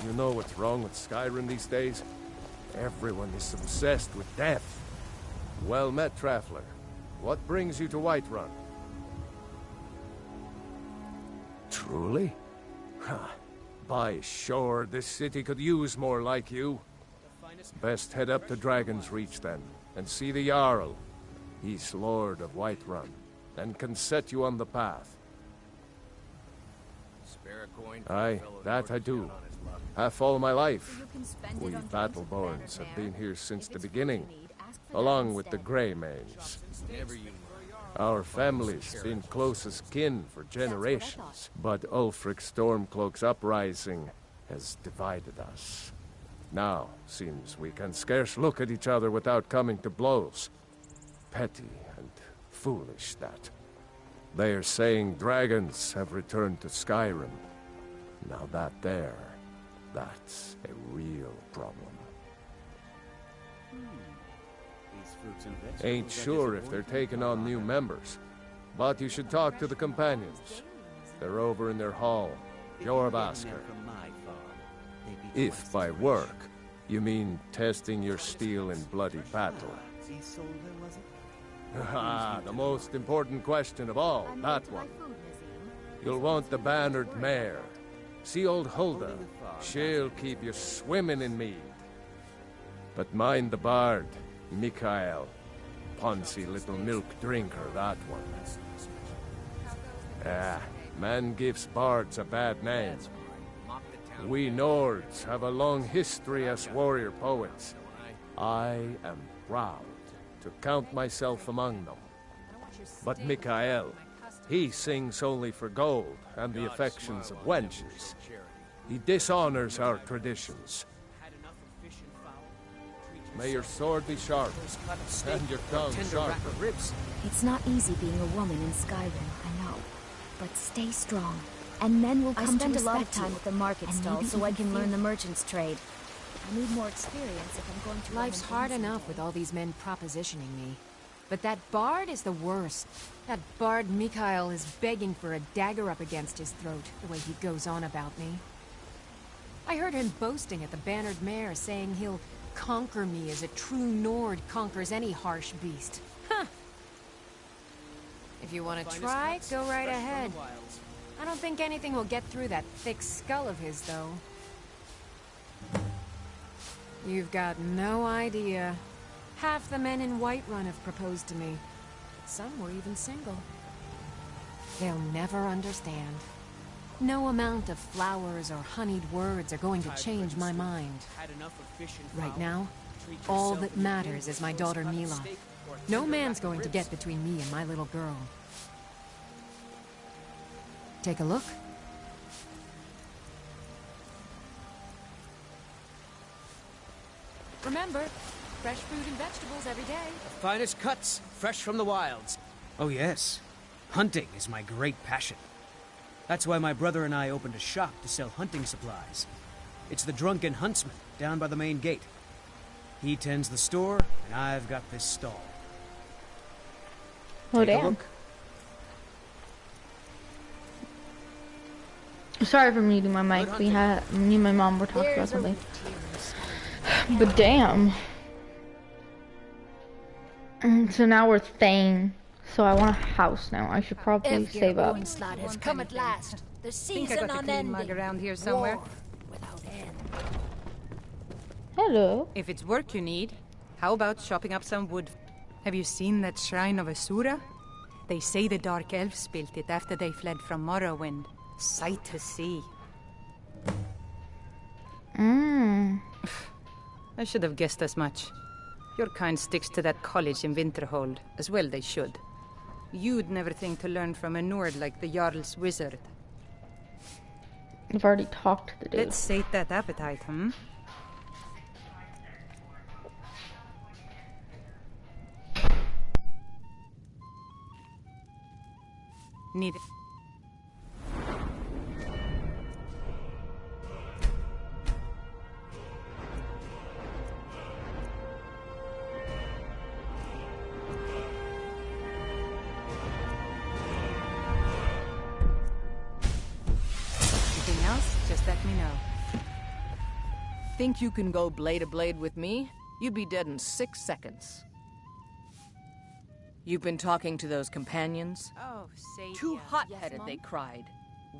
[SPEAKER 3] You know what's wrong with Skyrim these days? Everyone is obsessed with death. Well met, Traveler. What brings you to Whiterun? Truly? By sure, this city could use more like you. Best head up to Dragon's Reach then, and see the Jarl. He's Lord of Whiterun, and can set you on the path.
[SPEAKER 11] Spare a coin for
[SPEAKER 3] Aye,
[SPEAKER 11] a fellow
[SPEAKER 3] that I
[SPEAKER 11] Nordic
[SPEAKER 3] do.
[SPEAKER 11] down on his luck.
[SPEAKER 3] Half all my life.
[SPEAKER 19] You can spend
[SPEAKER 3] We
[SPEAKER 19] it on terms of
[SPEAKER 3] Battleborns have
[SPEAKER 19] Bannered
[SPEAKER 3] been here since
[SPEAKER 19] If
[SPEAKER 3] the
[SPEAKER 19] it's food
[SPEAKER 3] beginning,
[SPEAKER 19] you need, ask for that
[SPEAKER 3] along with the
[SPEAKER 19] instead.
[SPEAKER 3] Greymanes.
[SPEAKER 11] Never you.
[SPEAKER 3] Our family's been closest kin for generations, but Ulfric's Stormcloak's uprising has divided us. Now, seems we can scarce look at each other without coming to blows. Petty and foolish, that. They are saying dragons have returned to Skyrim. Now that's a real problem.
[SPEAKER 7] These fruits and vegetables
[SPEAKER 3] Ain't sure if they're taking on new members, but you should talk to the companions. They're over in their hall, Jorbasker. If by work, you mean testing your steel in bloody battle. Ah, the most important question of all, that one. You'll want the Bannered Mare. See old Hulda, she'll keep you swimming in mead. But mind the bard, Mikael. Poncy little milk drinker, that one. Ah, man gives bards a bad name. We Nords have a long history as warrior poets. I am proud to count myself among them. But Mikael, he sings only for gold and the affections of wenches. He dishonors our traditions. May your sword be sharp, and your tongue sharper.
[SPEAKER 19] It's not easy being a woman in Skyrim, I know. But stay strong, and men will come to respect you. I spend a lot of time at the market stall so I can learn the merchant's trade. I need more experience if I'm going to...
[SPEAKER 14] Life's hard enough with all these men propositioning me. But that bard is the worst. That bard Mikhail is begging for a dagger up against his throat, the way he goes on about me. I heard him boasting at the Bannered Mare, saying he'll conquer me as a true Nord conquers any harsh beast. Huh. If you want to try, go right ahead. I don't think anything will get through that thick skull of his, though. You've got no idea. Half the men in Whiterun have proposed to me. Some were even single. They'll never understand. No amount of flowers or honeyed words are going to change my mind. Right now, all that matters is my daughter Mila. No man's going to get between me and my little girl. Take a look. Remember, fresh fruit and vegetables every day.
[SPEAKER 21] The finest cuts, fresh from the wilds. Oh yes, hunting is my great passion. That's why my brother and I opened a shop to sell hunting supplies. It's the Drunken Huntsman, down by the main gate. He tends the store, and I've got this stall.
[SPEAKER 1] Oh,
[SPEAKER 21] Take a
[SPEAKER 1] damn.
[SPEAKER 21] look.
[SPEAKER 1] Sorry for muting my mic. Me and my mom were talking about something. But damn. So now we're Thane. So I want a house now. I should probably save up.
[SPEAKER 17] Onslaught has come at last. The
[SPEAKER 16] Think I
[SPEAKER 17] season
[SPEAKER 16] got a clean mug
[SPEAKER 17] unending.
[SPEAKER 16] around here somewhere.
[SPEAKER 17] War without end.
[SPEAKER 1] Hello.
[SPEAKER 16] If it's work you need, how about chopping up some wood? Have you seen that shrine of Asura? They say the Dark Elves built it after they fled from Morrowind. Sight to see. I should have guessed as much. Your kind sticks to that college in Winterhold, as well they should. You'd never think to learn from a Nord like the Jarl's wizard.
[SPEAKER 1] I've already talked to the dude.
[SPEAKER 16] Let's sate that appetite, hmm? Need it. Anything else? Just let me know.
[SPEAKER 22] Think you can go blade to blade with me? You'd be dead in 6 seconds. You've been talking to those companions?
[SPEAKER 16] Oh, say
[SPEAKER 22] Too hot-headed, they cried.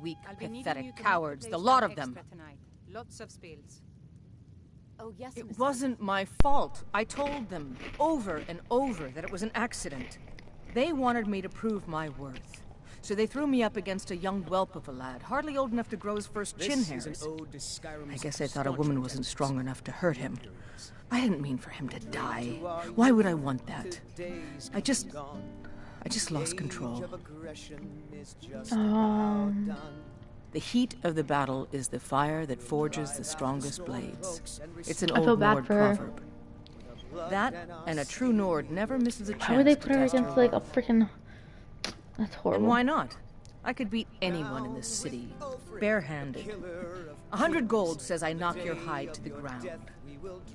[SPEAKER 22] Weak,
[SPEAKER 16] I'll be needing you
[SPEAKER 22] pathetic
[SPEAKER 16] to
[SPEAKER 22] cowards,
[SPEAKER 16] make
[SPEAKER 22] the
[SPEAKER 16] place
[SPEAKER 22] lot
[SPEAKER 16] down
[SPEAKER 22] of them.
[SPEAKER 16] extra tonight. Lots of spills.
[SPEAKER 19] Oh, yes,
[SPEAKER 22] It
[SPEAKER 19] Miss
[SPEAKER 22] wasn't my fault. I told them over and over that it was an accident. They wanted me to prove my worth. So they threw me up against a young whelp of a lad, hardly old enough to grow his first chin hairs. I guess they thought a woman wasn't strong enough to hurt him. I didn't mean for him to die. Why would I want that? I just lost control. The heat of the battle is the fire that forges the strongest blades. It's an
[SPEAKER 1] I feel
[SPEAKER 22] old
[SPEAKER 1] bad
[SPEAKER 22] Nord
[SPEAKER 1] for her.
[SPEAKER 22] proverb. That and a true Nord never misses a chance
[SPEAKER 1] Why would they
[SPEAKER 22] to
[SPEAKER 1] put her
[SPEAKER 22] test
[SPEAKER 1] against like a freaking? That's horrible.
[SPEAKER 22] And why not? I could beat anyone in this city, barehanded. 100 gold says I knock your hide to the ground.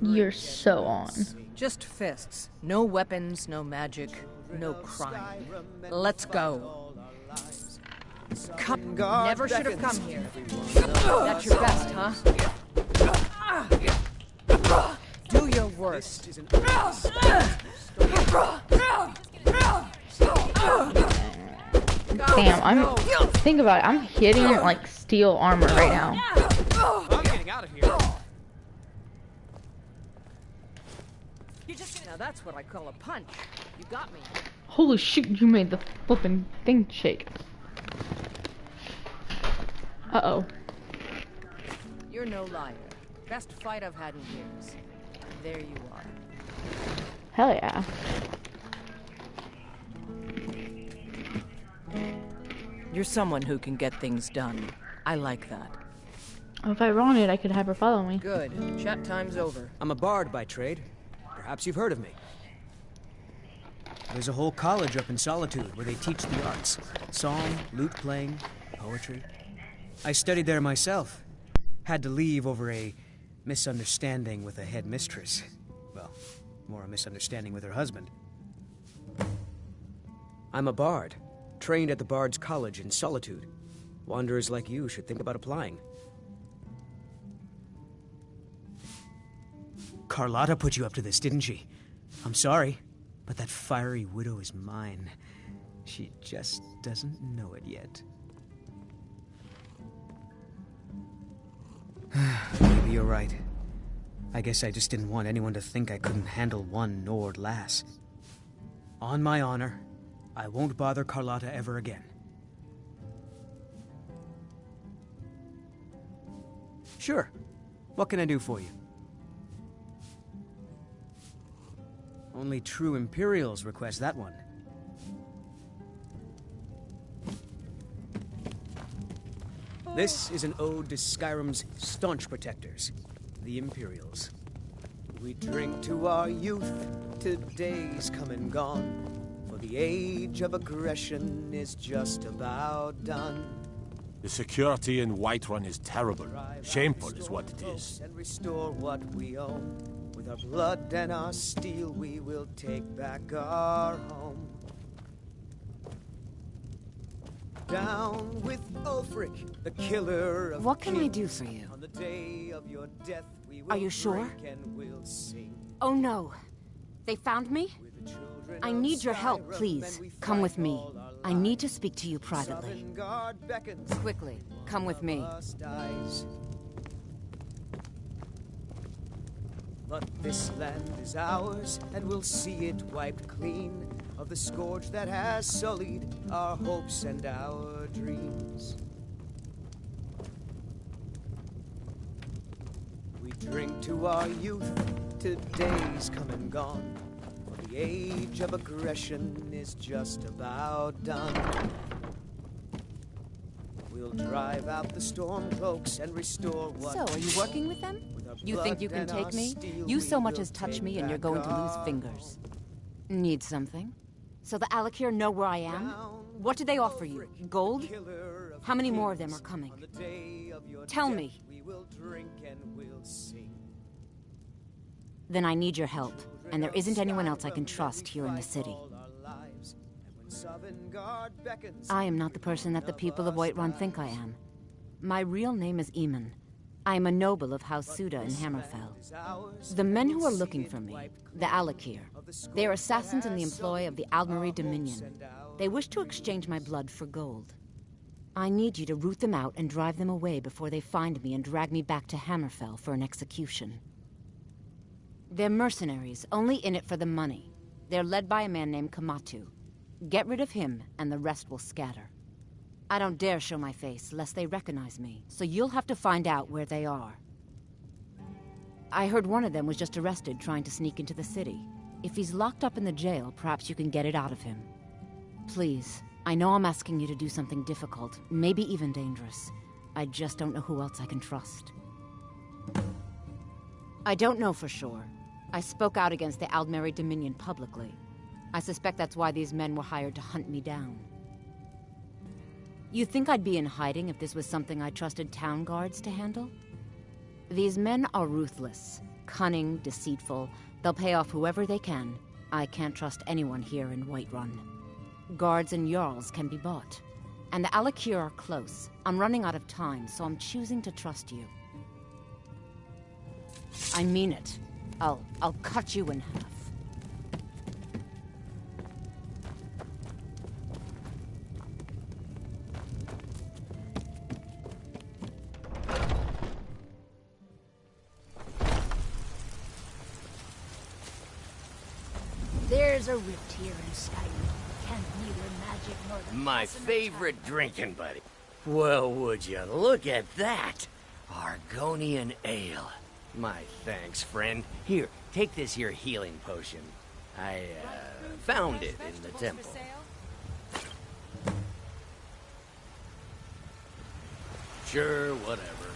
[SPEAKER 1] You're so on.
[SPEAKER 22] Just fists. No weapons, no magic, no crime. Let's go. Never should have come here. That's your best, huh? Do your worst.
[SPEAKER 1] Damn, think about it. I'm hitting like steel armor right now.
[SPEAKER 21] I'm getting out of here.
[SPEAKER 22] Now that's what I call a punch. You got me.
[SPEAKER 1] Holy shit, you made the flipping thing shake. Uh-oh.
[SPEAKER 22] You're no liar. Best fight I've had in years. There you are.
[SPEAKER 1] Hell yeah.
[SPEAKER 22] You're someone who can get things done. I like that.
[SPEAKER 1] If I wanted, I could have her follow me.
[SPEAKER 22] Good. Chat time's over.
[SPEAKER 21] I'm a bard by trade. Perhaps you've heard of me. There's a whole college up in Solitude where they teach the arts. Song, lute playing, poetry. I studied there myself. Had to leave over a misunderstanding with a headmistress. Well, more a misunderstanding with her husband. I'm a bard, trained at the Bard's College in Solitude. Wanderers like you should think about applying. Carlotta put you up to this, didn't she? I'm sorry, but that fiery widow is mine. She just doesn't know it yet. Maybe you're right. I guess I just didn't want anyone to think I couldn't handle one Nord lass. On my honor, I won't bother Carlotta ever again. Sure. What can I do for you? Only true Imperials request that one. This is an ode to Skyrim's staunch protectors, the Imperials. We drink to our youth, to days come and gone, for the age of aggression is just about done.
[SPEAKER 6] The security in Whiterun is terrible. Shameful is what it is.
[SPEAKER 21] And restore what we own. With our blood and our steel, we will take back our home. Down with Ulfric, the killer of
[SPEAKER 14] What can I
[SPEAKER 21] kings.
[SPEAKER 14] do for you?
[SPEAKER 21] On the day of your death, we will
[SPEAKER 14] Are you sure?
[SPEAKER 21] drink and we'll sing.
[SPEAKER 14] Oh no. They found me? I need your help, please. Come with me. I need to speak to you privately. Quickly, come with me.
[SPEAKER 21] But this land is ours, and we'll see it wiped clean of the scourge that has sullied our hopes and our dreams. We drink to our youth, to days come and gone, for the age of aggression is just about done. We'll drive out the storm cloaks and restore what...
[SPEAKER 14] So, are you working with them? You think you can take me? You so much as touch me and you're going to lose fingers. Need something? So the Alakir know where I am? What do they offer you? Gold? How many more of them are coming? Tell me. Then I need your help, and there isn't anyone else I can trust here in the city. I am not the person that the people of Whiterun think I am. My real name is Eamon. I am a noble of House Suda in Hammerfell. The men who are looking for me, the Alakir, they are assassins in the employ of the Aldmeri Dominion. They wish to exchange my blood for gold. I need you to root them out and drive them away before they find me and drag me back to Hammerfell for an execution. They're mercenaries, only in it for the money. They're led by a man named Kamatu. Get rid of him, and the rest will scatter. I don't dare show my face, lest they recognize me, so you'll have to find out where they are. I heard one of them was just arrested trying to sneak into the city. If he's locked up in the jail, perhaps you can get it out of him. Please, I know I'm asking you to do something difficult, maybe even dangerous. I just don't know who else I can trust. I don't know for sure. I spoke out against the Aldmeri Dominion publicly. I suspect that's why these men were hired to hunt me down. You think I'd be in hiding if this was something I trusted town guards to handle? These men are ruthless, cunning, deceitful. They'll pay off whoever they can. I can't trust anyone here in Whiterun. Guards and Jarls can be bought. And the Alakir are close. I'm running out of time, so I'm choosing to trust you. I mean it. I'll cut you in half.
[SPEAKER 17] There's a rift here in Skyrim. Can't neither magic nor the
[SPEAKER 11] My favorite drinking buddy. Well, would you look at that? Argonian ale. My thanks, friend. Here, take this here healing potion. I, found it in the temple. Sure, whatever.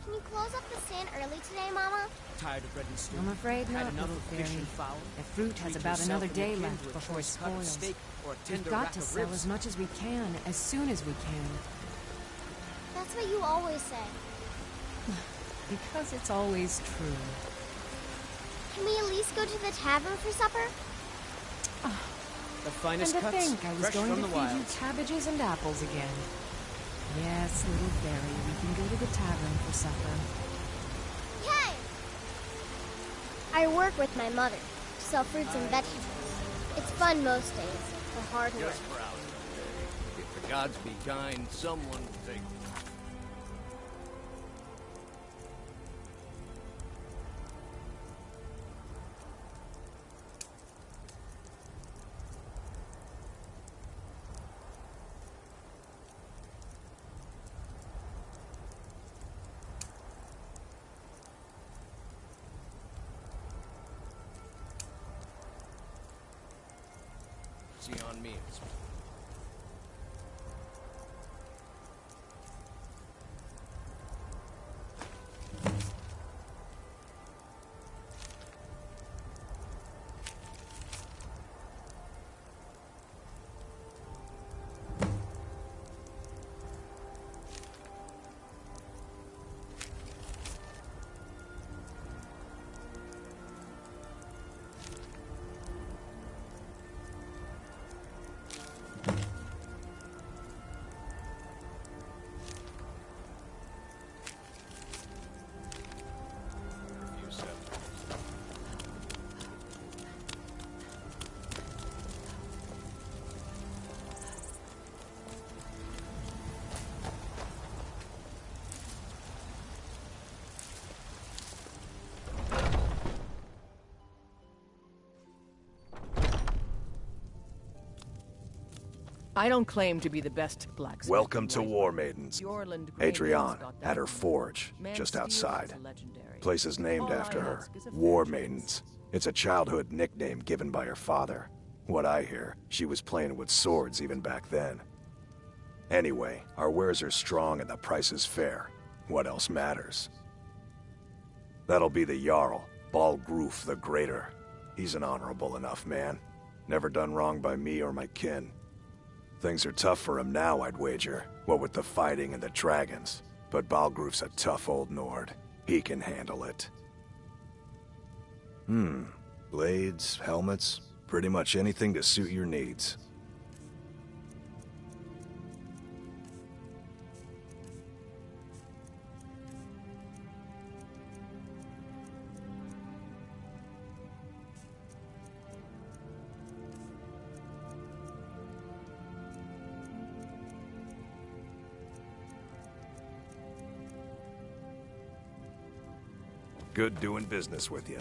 [SPEAKER 18] Can you close up the stand early today, Mama?
[SPEAKER 21] Tired of bread and stew?
[SPEAKER 14] I'm afraid
[SPEAKER 21] Had
[SPEAKER 14] not,
[SPEAKER 21] enough
[SPEAKER 14] little
[SPEAKER 21] of fish
[SPEAKER 14] fairy.
[SPEAKER 21] and fowl?
[SPEAKER 14] The fruit has
[SPEAKER 21] Treat
[SPEAKER 14] about
[SPEAKER 21] yourself
[SPEAKER 14] another
[SPEAKER 21] and your
[SPEAKER 14] day
[SPEAKER 21] kin
[SPEAKER 14] left
[SPEAKER 21] to a
[SPEAKER 14] before it
[SPEAKER 21] choice cut of
[SPEAKER 14] spoils.
[SPEAKER 21] steak or a
[SPEAKER 14] We've
[SPEAKER 21] tender
[SPEAKER 14] got
[SPEAKER 21] rack
[SPEAKER 14] to
[SPEAKER 21] of
[SPEAKER 14] sell
[SPEAKER 21] ribs.
[SPEAKER 14] as much as we can, as soon as we can.
[SPEAKER 18] That's what you always say.
[SPEAKER 14] Because it's always true.
[SPEAKER 18] Can we at least go to the tavern for supper?
[SPEAKER 21] The finest
[SPEAKER 14] And to
[SPEAKER 21] cuts,
[SPEAKER 14] think I was
[SPEAKER 21] fresh
[SPEAKER 14] going
[SPEAKER 21] from
[SPEAKER 14] to
[SPEAKER 21] the
[SPEAKER 14] feed you
[SPEAKER 21] wilds.
[SPEAKER 14] cabbages and apples again. Yes, little fairy, we can go to the tavern for supper.
[SPEAKER 18] Yay! I work with my mother to sell fruits and vegetables. It's fun most days, but hard work.
[SPEAKER 10] Just browse one day. If the gods be kind, someone will take them. See on me.
[SPEAKER 22] I don't claim to be the best blacksmith.
[SPEAKER 5] Welcome to War Maidens.
[SPEAKER 22] Bjorland Greybeard's
[SPEAKER 5] Adrian
[SPEAKER 22] got that
[SPEAKER 5] at her
[SPEAKER 22] from
[SPEAKER 5] forge,
[SPEAKER 22] Man
[SPEAKER 5] just
[SPEAKER 22] Steel
[SPEAKER 5] outside.
[SPEAKER 22] is legendary.
[SPEAKER 5] Place is named
[SPEAKER 22] All I
[SPEAKER 5] after her.
[SPEAKER 22] ask is a
[SPEAKER 5] War Maidens. It's a childhood nickname given by her father. What I hear, she was playing with swords even back then. Anyway, our wares are strong and the price is fair. What else matters? That'll be the Jarl, Balgroof the Greater. He's an honorable enough man. Never done wrong by me or my kin. Things are tough for him now, I'd wager, what with the fighting and the dragons. But Balgroof's a tough old Nord. He can handle it. Blades, helmets, pretty much anything to suit your needs. Good doing business with you.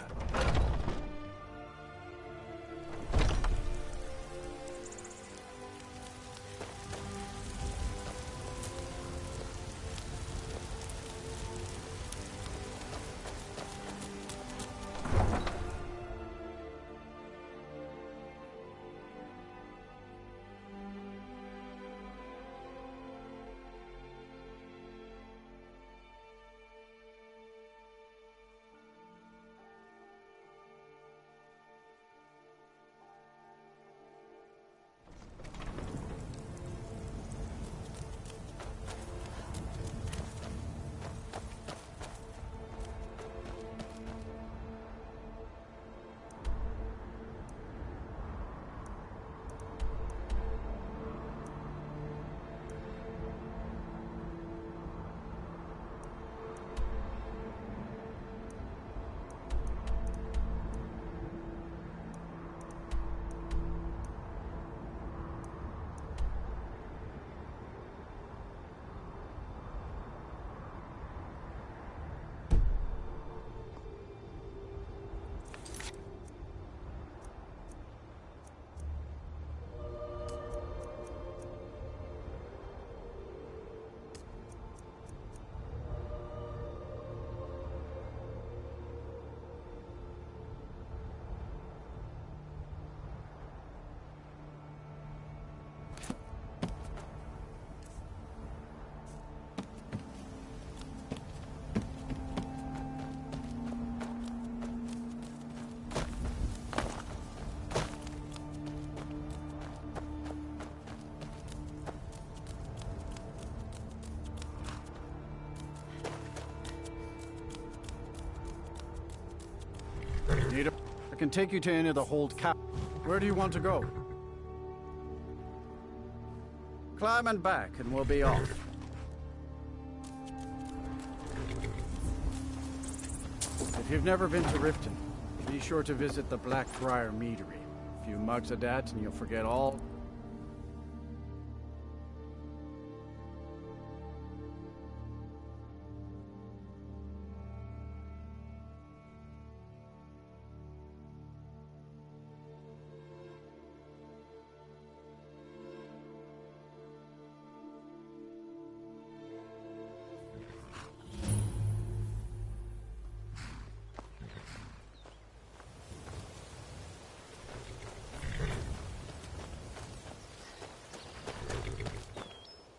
[SPEAKER 8] I can take you to any of the hold cap. Where do you want to go? Climb and back, and we'll be off. If you've never been to Riften, be sure to visit the Blackbriar Meadery. A few mugs of that, and you'll forget all.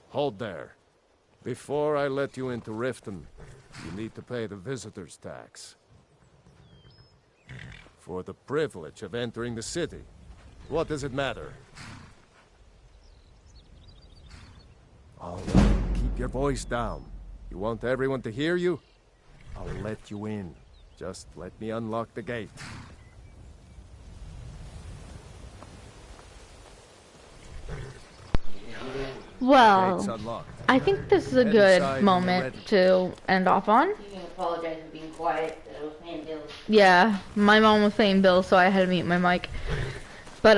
[SPEAKER 3] Hold there. Before I let you into Riften, you need to pay the visitor's tax. For the privilege of entering the city. What does it matter? All right, keep your voice down. You want everyone to hear you? I'll let you in. Just let me unlock the gate.
[SPEAKER 1] Well, I think this is a good moment to end off on.
[SPEAKER 2] You can apologize for being quiet. I was paying bills.
[SPEAKER 1] Yeah, my mom was paying bills, so I had to mute my mic. But,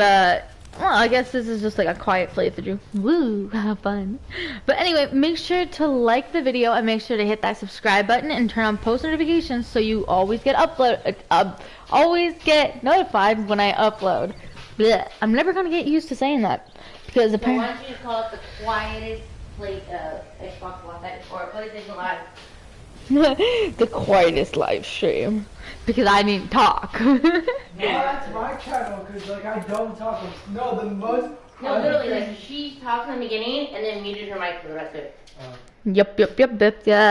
[SPEAKER 1] well, I guess this is just like a quiet playthrough. Woo, have fun. But anyway, make sure to like the video and make sure to hit that subscribe button and turn on post notifications so you always get always get notified when I upload. Blech. I'm never gonna get used to saying that because
[SPEAKER 2] So
[SPEAKER 1] apparently.
[SPEAKER 2] why don't you call it the quietest Xbox Live or PlayStation Live?
[SPEAKER 1] The quietest live stream because I didn't talk.
[SPEAKER 9] No, that's my channel because like I don't talk. No, the most.
[SPEAKER 2] No, literally, like she's talking in the beginning and then muted her mic for the rest of it.
[SPEAKER 1] Yep, yeah.